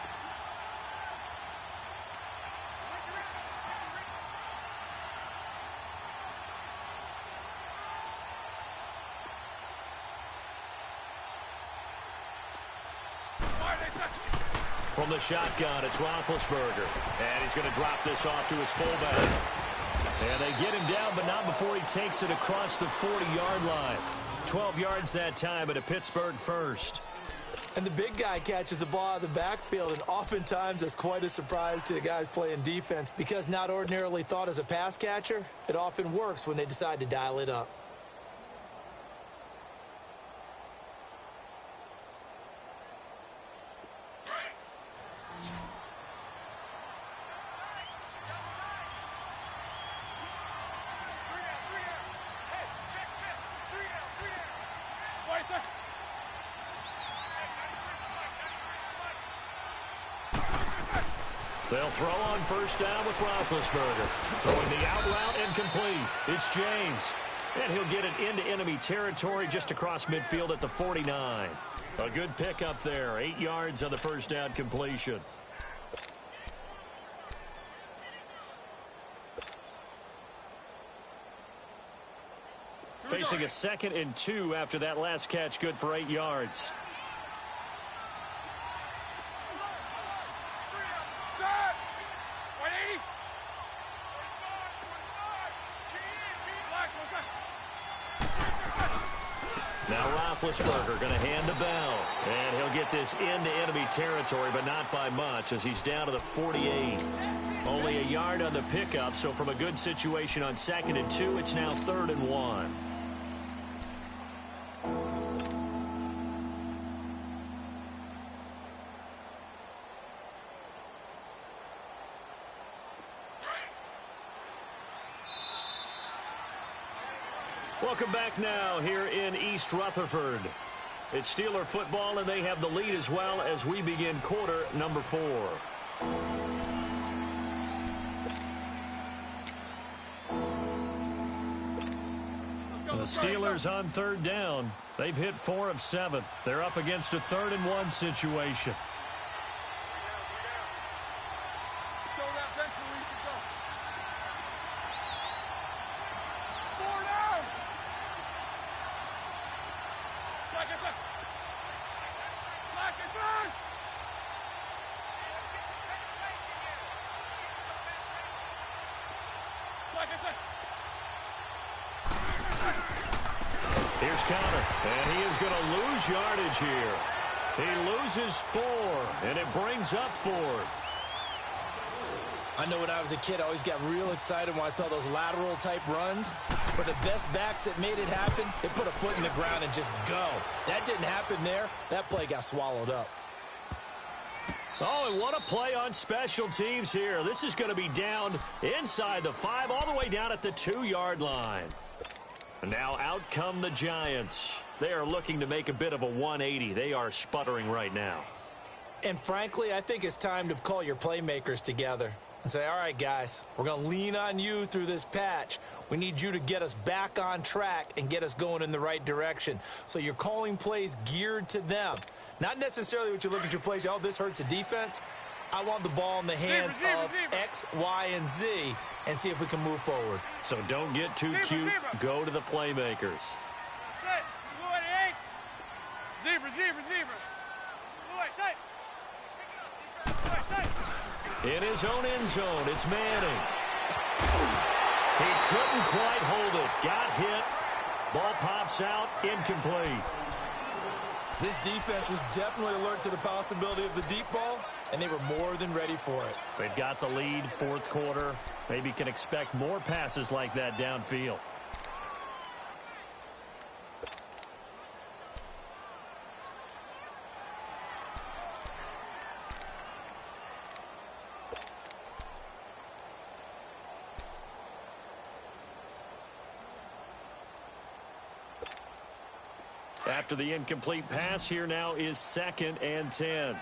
From the shotgun, it's Roethlisberger. And he's going to drop this off to his fullback. And they get him down, but not before he takes it across the 40-yard line. 12 yards that time at a Pittsburgh first. And the big guy catches the ball out of the backfield, and oftentimes that's quite a surprise to the guys playing defense because not ordinarily thought as a pass catcher, it often works when they decide to dial it up. They'll throw on first down with Roethlisberger. Throwing the out route incomplete. It's James. And he'll get it into enemy territory just across midfield at the 49. A good pickup there. 8 yards on the first down completion. Facing a 2nd and 2 after that last catch, good for 8 yards. Now Roethlisberger going to hand the bell. And he'll get this into enemy territory, but not by much as he's down to the 48. Only a yard on the pickup, so from a good situation on 2nd and 2, it's now 3rd and 1. Welcome back now here in East Rutherford. It's Steeler football, and they have the lead as well as we begin quarter number 4. The Steelers on 3rd down. They've hit 4 of 7. They're up against a 3rd and 1 situation. Here's Connor, and he is going to lose yardage here. He loses 4, and it brings up 4th. I know when I was a kid, I always got real excited when I saw those lateral-type runs. But the best backs that made it happen, they put a foot in the ground and just go. That didn't happen there. That play got swallowed up. Oh, and what a play on special teams here. This is going to be down inside the 5, all the way down at the 2-yard line. Now out come the Giants. They are looking to make a bit of a 180. They are sputtering right now. And frankly, I think it's time to call your playmakers together and say, all right, guys, we're going to lean on you through this patch. We need you to get us back on track and get us going in the right direction. So you're calling plays geared to them. Not necessarily what you look at your plays, oh, this hurts the defense. I want the ball in the hands of X, Y, and Z and see if we can move forward. So don't get too cute. Go to the playmakers. In his own end zone, it's Manning. He couldn't quite hold it. Got hit. Ball pops out. Incomplete. This defense was definitely alert to the possibility of the deep ball, and they were more than ready for it. They've got the lead, 4th quarter. Maybe can expect more passes like that downfield. After the incomplete pass, here now is 2nd and 10.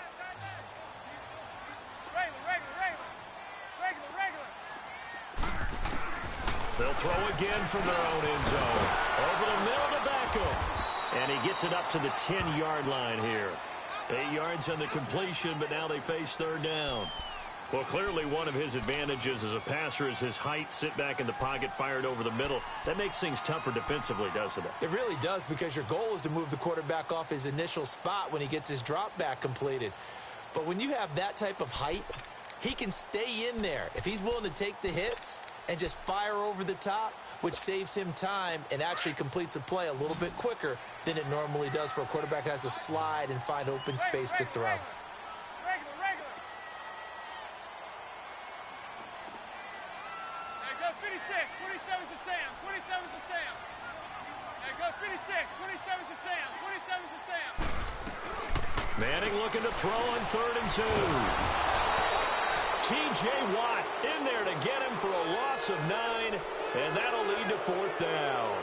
They'll throw again from their own end zone. Over the middle to Beckham. And he gets it up to the 10-yard line here. 8 yards on the completion, but now they face 3rd down. Well, clearly one of his advantages as a passer is his height, sit back in the pocket, fired over the middle. That makes things tougher defensively, doesn't it? It really does, because your goal is to move the quarterback off his initial spot when he gets his drop back completed. But when you have that type of height, he can stay in there if he's willing to take the hits and just fire over the top, which saves him time and actually completes a play a little bit quicker than it normally does for a quarterback who has to slide and find open space to throw. Manning looking to throw on 3rd and 2. T.J. Watt in there to get him for a loss of 9, and that'll lead to 4th down.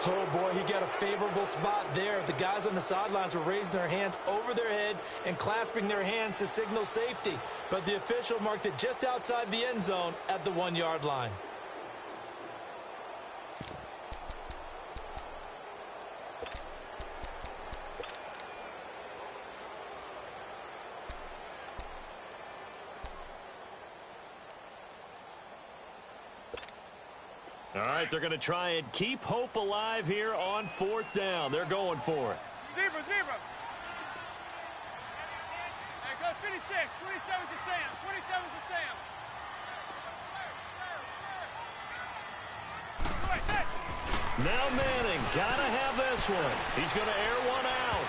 Oh, boy, he got a favorable spot there. The guys on the sidelines were raising their hands over their head and clasping their hands to signal safety. But the official marked it just outside the end zone at the 1-yard line. All right, they're going to try and keep hope alive here on 4th down. They're going for it. Zebra. Hey, go 56. 27 to Sam. 27 to Sam. Now Manning, gotta have this one. He's going to air one out.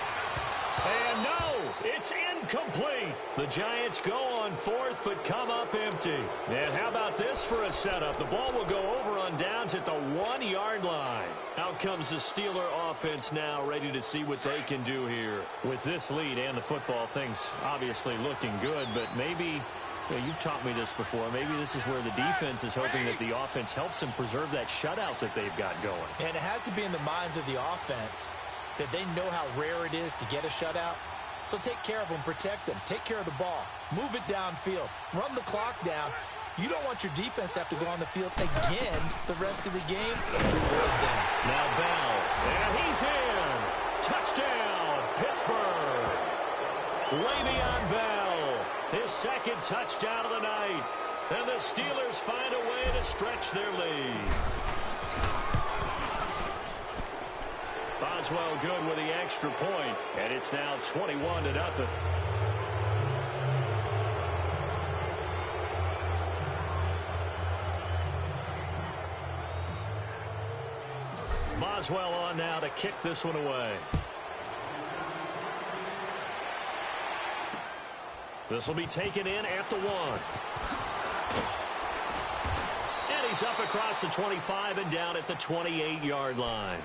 And no, it's incomplete. The Giants go on 4th, but come up empty. And how about this for a setup? The ball will go over on downs at the 1-yard line. Out comes the Steeler offense now, ready to see what they can do here. With this lead and the football, things obviously looking good, but maybe, you've taught me this before, maybe this is where the defense is hoping that the offense helps them preserve that shutout that they've got going. And it has to be in the minds of the offense that they know how rare it is to get a shutout. So take care of them, protect them, take care of the ball, move it downfield, run the clock down. You don't want your defense to have to go on the field again the rest of the game. Reward them. Now Bell, and he's in. Touchdown, Pittsburgh. Le'Veon Bell, his 2nd touchdown of the night. And the Steelers find a way to stretch their lead. Boswell good with the extra point, and it's now 21-0. Boswell on now to kick this one away. This will be taken in at the 1. And he's up across the 25 and down at the 28-yard line.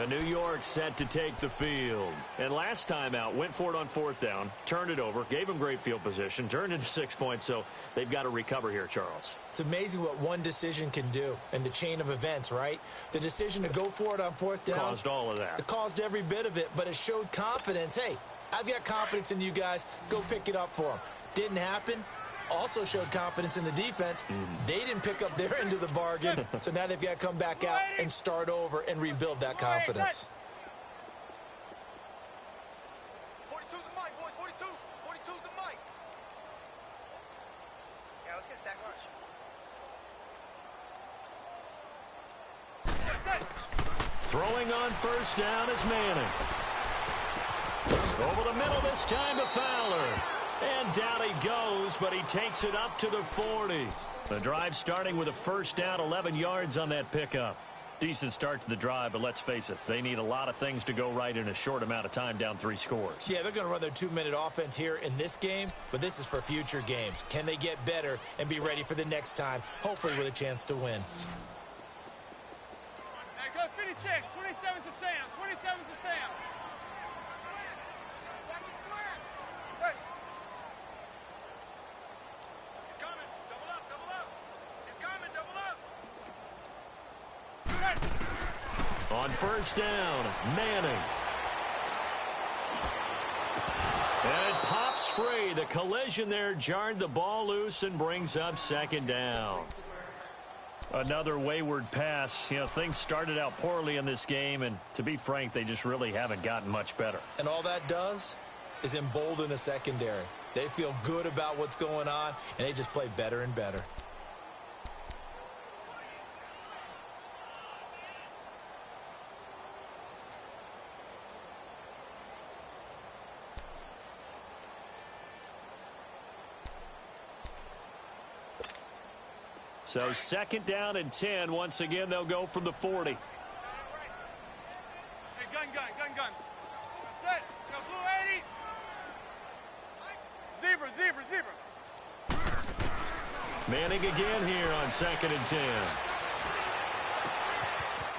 New York set to take the field. And last time out, went for it on 4th down, turned it over, gave him great field position, turned into 6 points, so they've got to recover here, Charles. It's amazing what one decision can do in the chain of events, right? The decision to go for it on 4th down caused all of that. It caused every bit of it, but it showed confidence. Hey, I've got confidence in you guys. Go pick it up for them. Didn't happen. Also showed confidence in the defense. They didn't pick up their end of the bargain, so now they've got to come back out and start over and rebuild that confidence. 42's the mic, boys. 42. 42's the mic. Yeah, let's get a sack lunch. Throwing on 1st down is Manning. Over the middle this time to Fowler. And down he goes, but he takes it up to the 40. The drive starting with a 1st down, 11 yards on that pickup. Decent start to the drive, but let's face it, they need a lot of things to go right in a short amount of time, down 3 scores. Yeah, they're going to run their 2-minute offense here in this game, but this is for future games. Can they get better and be ready for the next time, hopefully with a chance to win? Hey, go 56. 27 to Sam. 27 to Sam. On 1st down, Manning. And it pops free. The collision there jarred the ball loose and brings up second down. Another wayward pass. You know, things started out poorly in this game, and to be frank, they just really haven't gotten much better. And all that does is embolden a secondary. They feel good about what's going on, and they just play better and better. So second down and 10. Once again, they'll go from the 40. Hey, gun. Set. Go blue 80. Zebra. Manning again here on second and 10.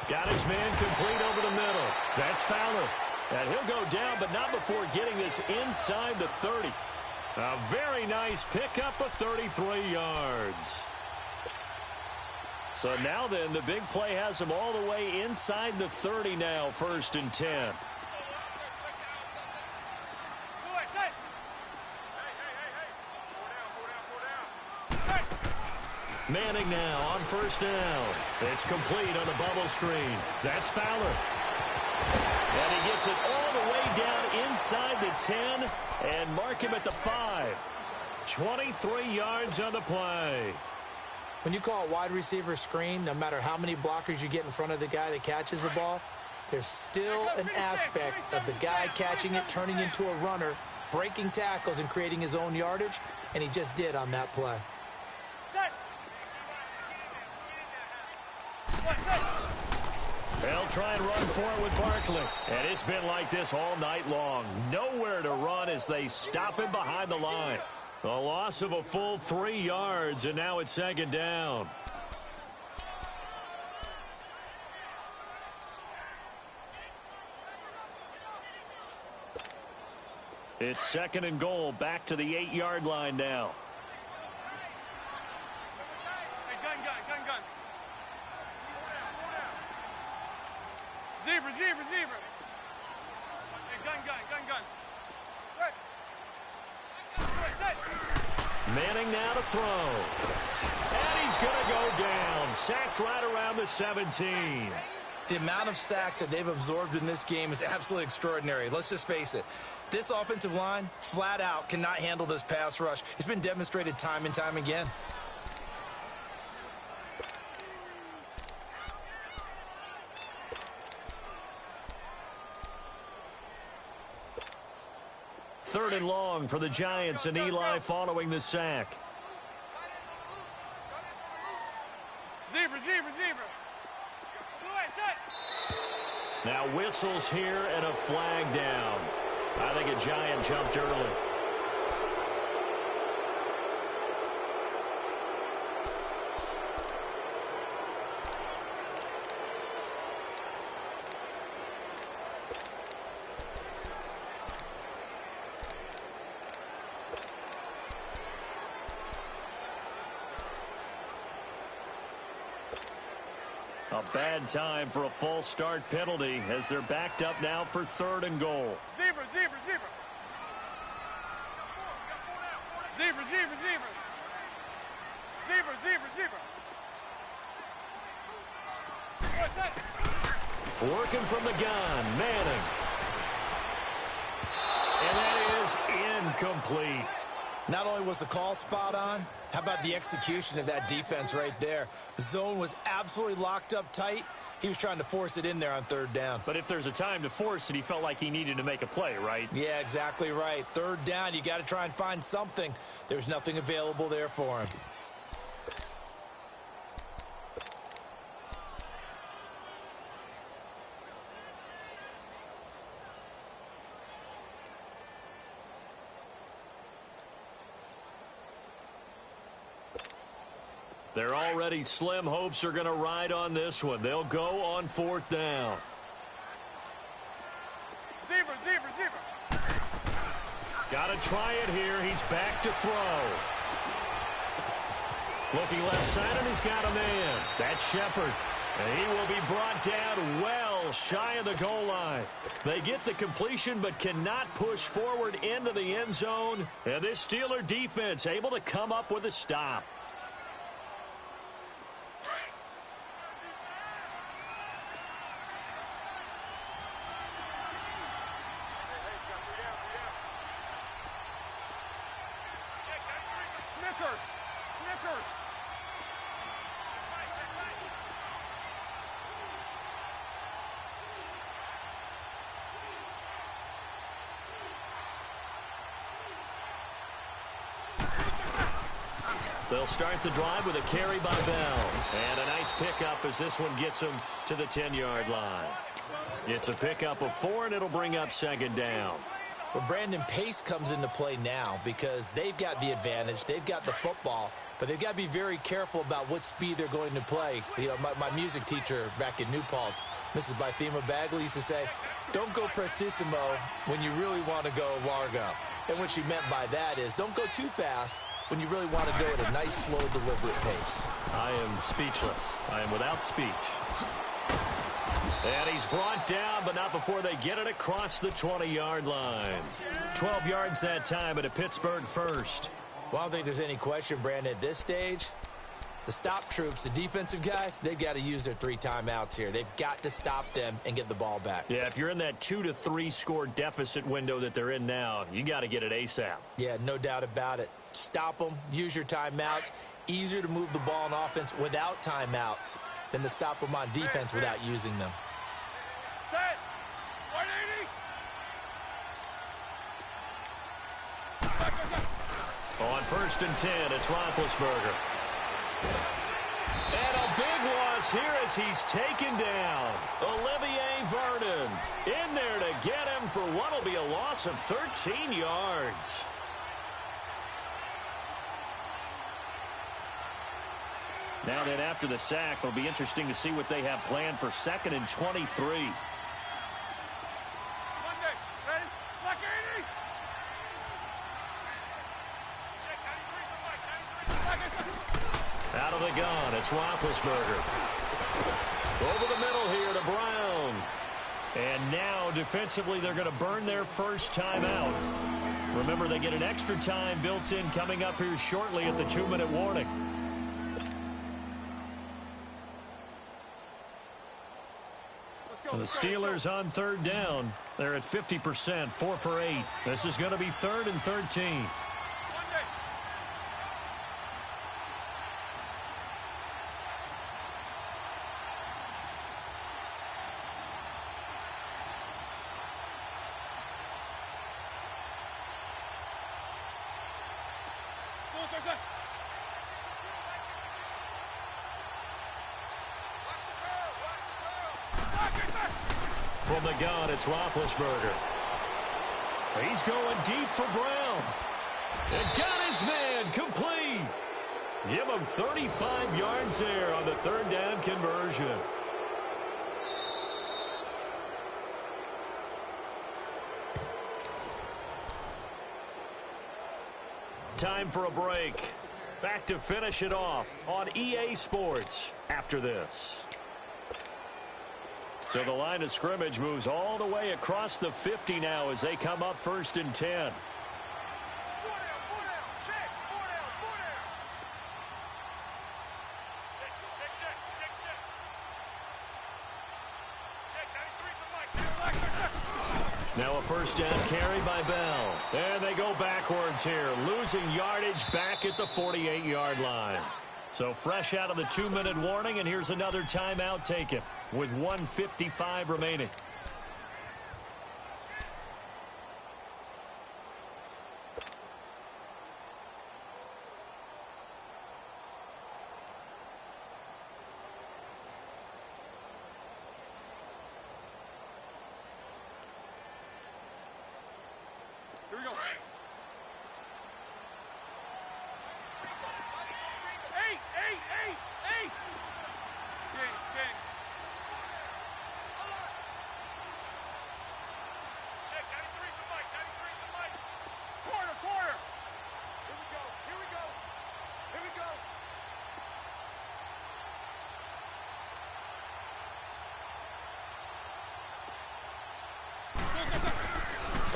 Got his man complete over the middle. That's Fowler. And he'll go down, but not before getting this inside the 30. A very nice pickup of 33 yards. So now then, the big play has him all the way inside the 30 now, first and 10. Manning now on first down. It's complete on the bubble screen. That's Fowler. And he gets it all the way down inside the 10 and mark him at the 5. 23 yards on the play. When you call a wide receiver screen, no matter how many blockers you get in front of the guy that catches the ball, there's still an aspect of the guy catching it, turning into a runner, breaking tackles and creating his own yardage, and he just did on that play. They'll try and run for it with Barkley. And it's been like this all night long. Nowhere to run as they stop him behind the line. A loss of a full 3 yards, and now it's second down. It's second and goal, back to the 8-yard line now. Hey, gun. Zebra. Hey, gun. Manning now to throw. And he's going to go down. Sacked right around the 17. The amount of sacks that they've absorbed in this game is absolutely extraordinary. Let's just face it. This offensive line, flat out, cannot handle this pass rush. It's been demonstrated time and time again. Third and long for the Giants, and Eli following the sack. Zebra. Now whistles here and a flag down. I think a Giant jumped early. A bad time for a false start penalty as they're backed up now for third and goal. Zebra. Working from the gun, Manning. And that is incomplete. Not only was the call spot on, how about the execution of that defense right there? The zone was absolutely locked up tight. He was trying to force it in there on third down. But if there's a time to force it, he felt like he needed to make a play, right? Yeah, exactly right. Third down, you got to try and find something. There's nothing available there for him. They're already slim hopes are going to ride on this one. They'll go on fourth down. Zebra. Got to try it here. He's back to throw. Looking left side, and he's got a man. That's Shepard. And he will be brought down well ball shy of the goal line. They get the completion but cannot push forward into the end zone. And this Steeler defense able to come up with a stop. They'll start the drive with a carry by Bell. And a nice pickup as this one gets him to the 10-yard line. It's a pickup of 4, and it'll bring up second down. Well, Brandon, pace comes into play now because they've got the advantage. They've got the football, but they've got to be very careful about what speed they're going to play. You know, my music teacher back in New Paltz, Mrs. Bythema Bagley, used to say, don't go prestissimo when you really want to go largo. And what she meant by that is don't go too fast when you really want to go at a nice, slow, deliberate pace. I am speechless. I am without speech. And he's brought down, but not before they get it across the 20-yard line. 12 yards that time at a Pittsburgh first. Well, I don't think there's any question, Brandon, at this stage, the stop troops, the defensive guys, they've got to use their 3 timeouts here. They've got to stop them and get the ball back. Yeah, if you're in that 2 to 3 score deficit window that they're in now, you got to get it ASAP. Yeah, no doubt about it. Stop them, use your timeouts. Easier to move the ball on offense without timeouts than to stop them on defense without using them. Set. 180. On 1st and 10, it's Roethlisberger. And a big loss here as he's taken down. Olivier Vernon in there to get him for what will be a loss of 13 yards. Now then, after the sack, it'll be interesting to see what they have planned for 2nd and 23. Out of the gun, it's Roethlisberger. Over the middle here to Brown. And now, defensively, they're going to burn their first timeout. Remember, they get an extra time built in coming up here shortly at the 2-minute warning. The Steelers on 3rd down. They're at 50%, 4 for 8. This is going to be 3rd and 13. From the gun, it's Roethlisberger. He's going deep for Brown. And got his man complete. Give him 35 yards there on the 3rd down conversion. Time for a break. Back to finish it off on EA Sports after this. So the line of scrimmage moves all the way across the 50 now as they come up 1st and 10. Now a 1st down carry by Bell. And they go backwards here, losing yardage back at the 48-yard line. So fresh out of the 2-minute warning, and here's another timeout taken with 1:55 remaining. Here we go. 8. Kings.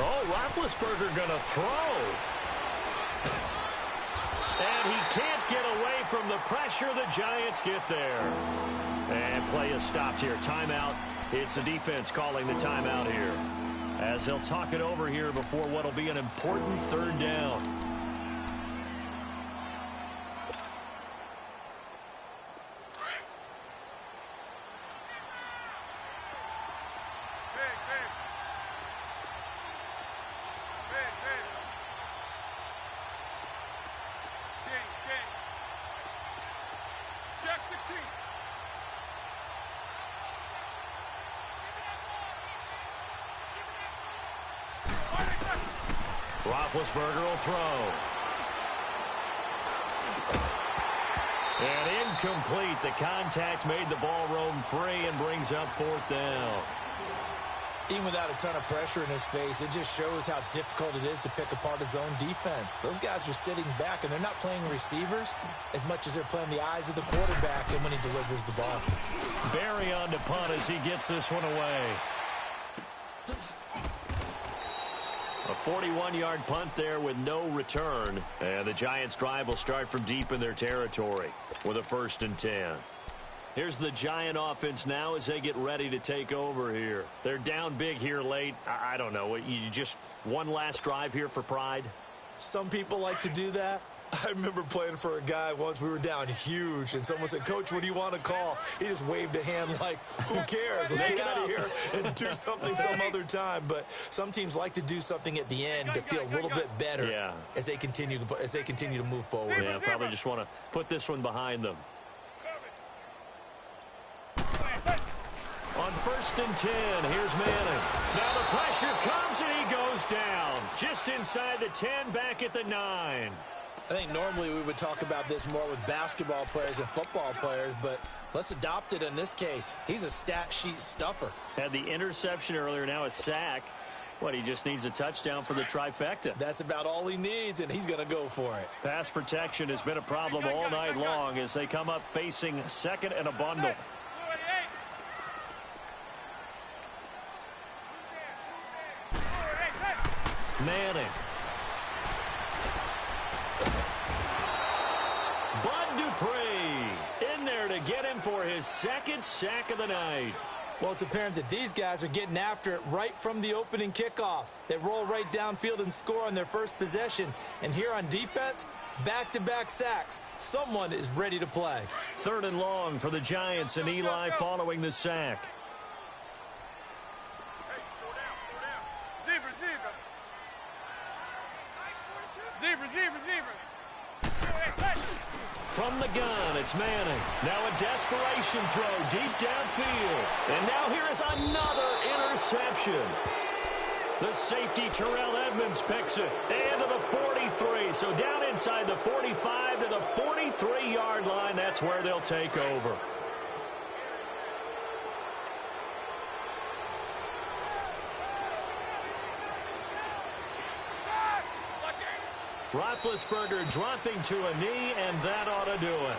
Oh, Roethlisberger going to throw. And he can't get away from the pressure. The Giants get there. And play is stopped here. Timeout. It's the defense calling the timeout here, as they'll talk it over here before what will be an important third down. Roethlisberger will throw. And incomplete. The contact made the ball roam free and brings up fourth down. Even without a ton of pressure in his face, it just shows how difficult it is to pick apart his own defense. Those guys are sitting back, and they're not playing receivers as much as they're playing the eyes of the quarterback and when he delivers the ball. Barry on to punt as he gets this one away. A 41-yard punt there with no return. And the Giants' drive will start from deep in their territory with a 1st and 10. Here's the Giant offense now as they get ready to take over here. They're down big here late. I don't know. You just one last drive here for pride? Some people like to do that. I remember playing for a guy once. We were down huge, and someone said, "Coach, what do you want to call?" He just waved a hand like, who cares? Let's get out of here and do something some other time. But some teams like to do something at the end to feel a little bit better as they continue to move forward. Yeah, probably just want to put this one behind them. On 1st and 10, here's Manning. Now the pressure comes, and he goes down. Just inside the 10, back at the 9. I think normally we would talk about this more with basketball players and football players, but let's adopt it in this case. He's a stat sheet stuffer. Had the interception earlier, now a sack. What, he just needs a touchdown for the trifecta. That's about all he needs, and he's going to go for it. Pass protection has been a problem all night long as they come up facing 2nd and a bundle. Manning. In there to get him for his 2nd sack of the night. Well, it's apparent that these guys are getting after it right from the opening kickoff. They roll right downfield and score on their first possession. And here on defense, back-to-back sacks. Someone is ready to play. 3rd and long for the Giants, and Eli following the sack. From the gun, it's Manning. Now a desperation throw deep downfield. And now here is another interception. The safety, Terrell Edmonds, picks it. And to the 43. So down inside the 45 to the 43-yard line. That's where they'll take over. Roethlisberger dropping to a knee, and that ought to do it.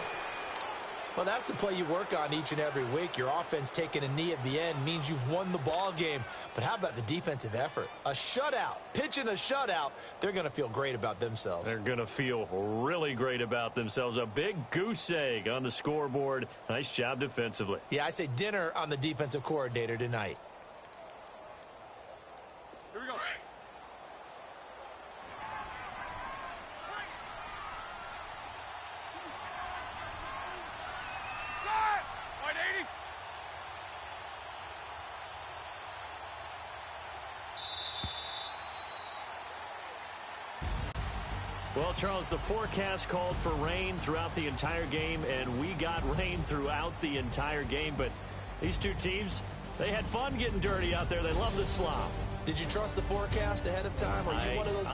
Well, that's the play you work on each and every week. Your offense taking a knee at the end means you've won the ball game. But how about the defensive effort? A shutout, pitching a shutout, they're going to feel great about themselves. They're going to feel really great about themselves. A big goose egg on the scoreboard. Nice job defensively. Yeah, I say dinner on the defensive coordinator tonight. Here we go. Well, Charles, the forecast called for rain throughout the entire game, and we got rain throughout the entire game. But these two teams, they had fun getting dirty out there. They love the slop. Did you trust the forecast ahead of time? Or are you one of those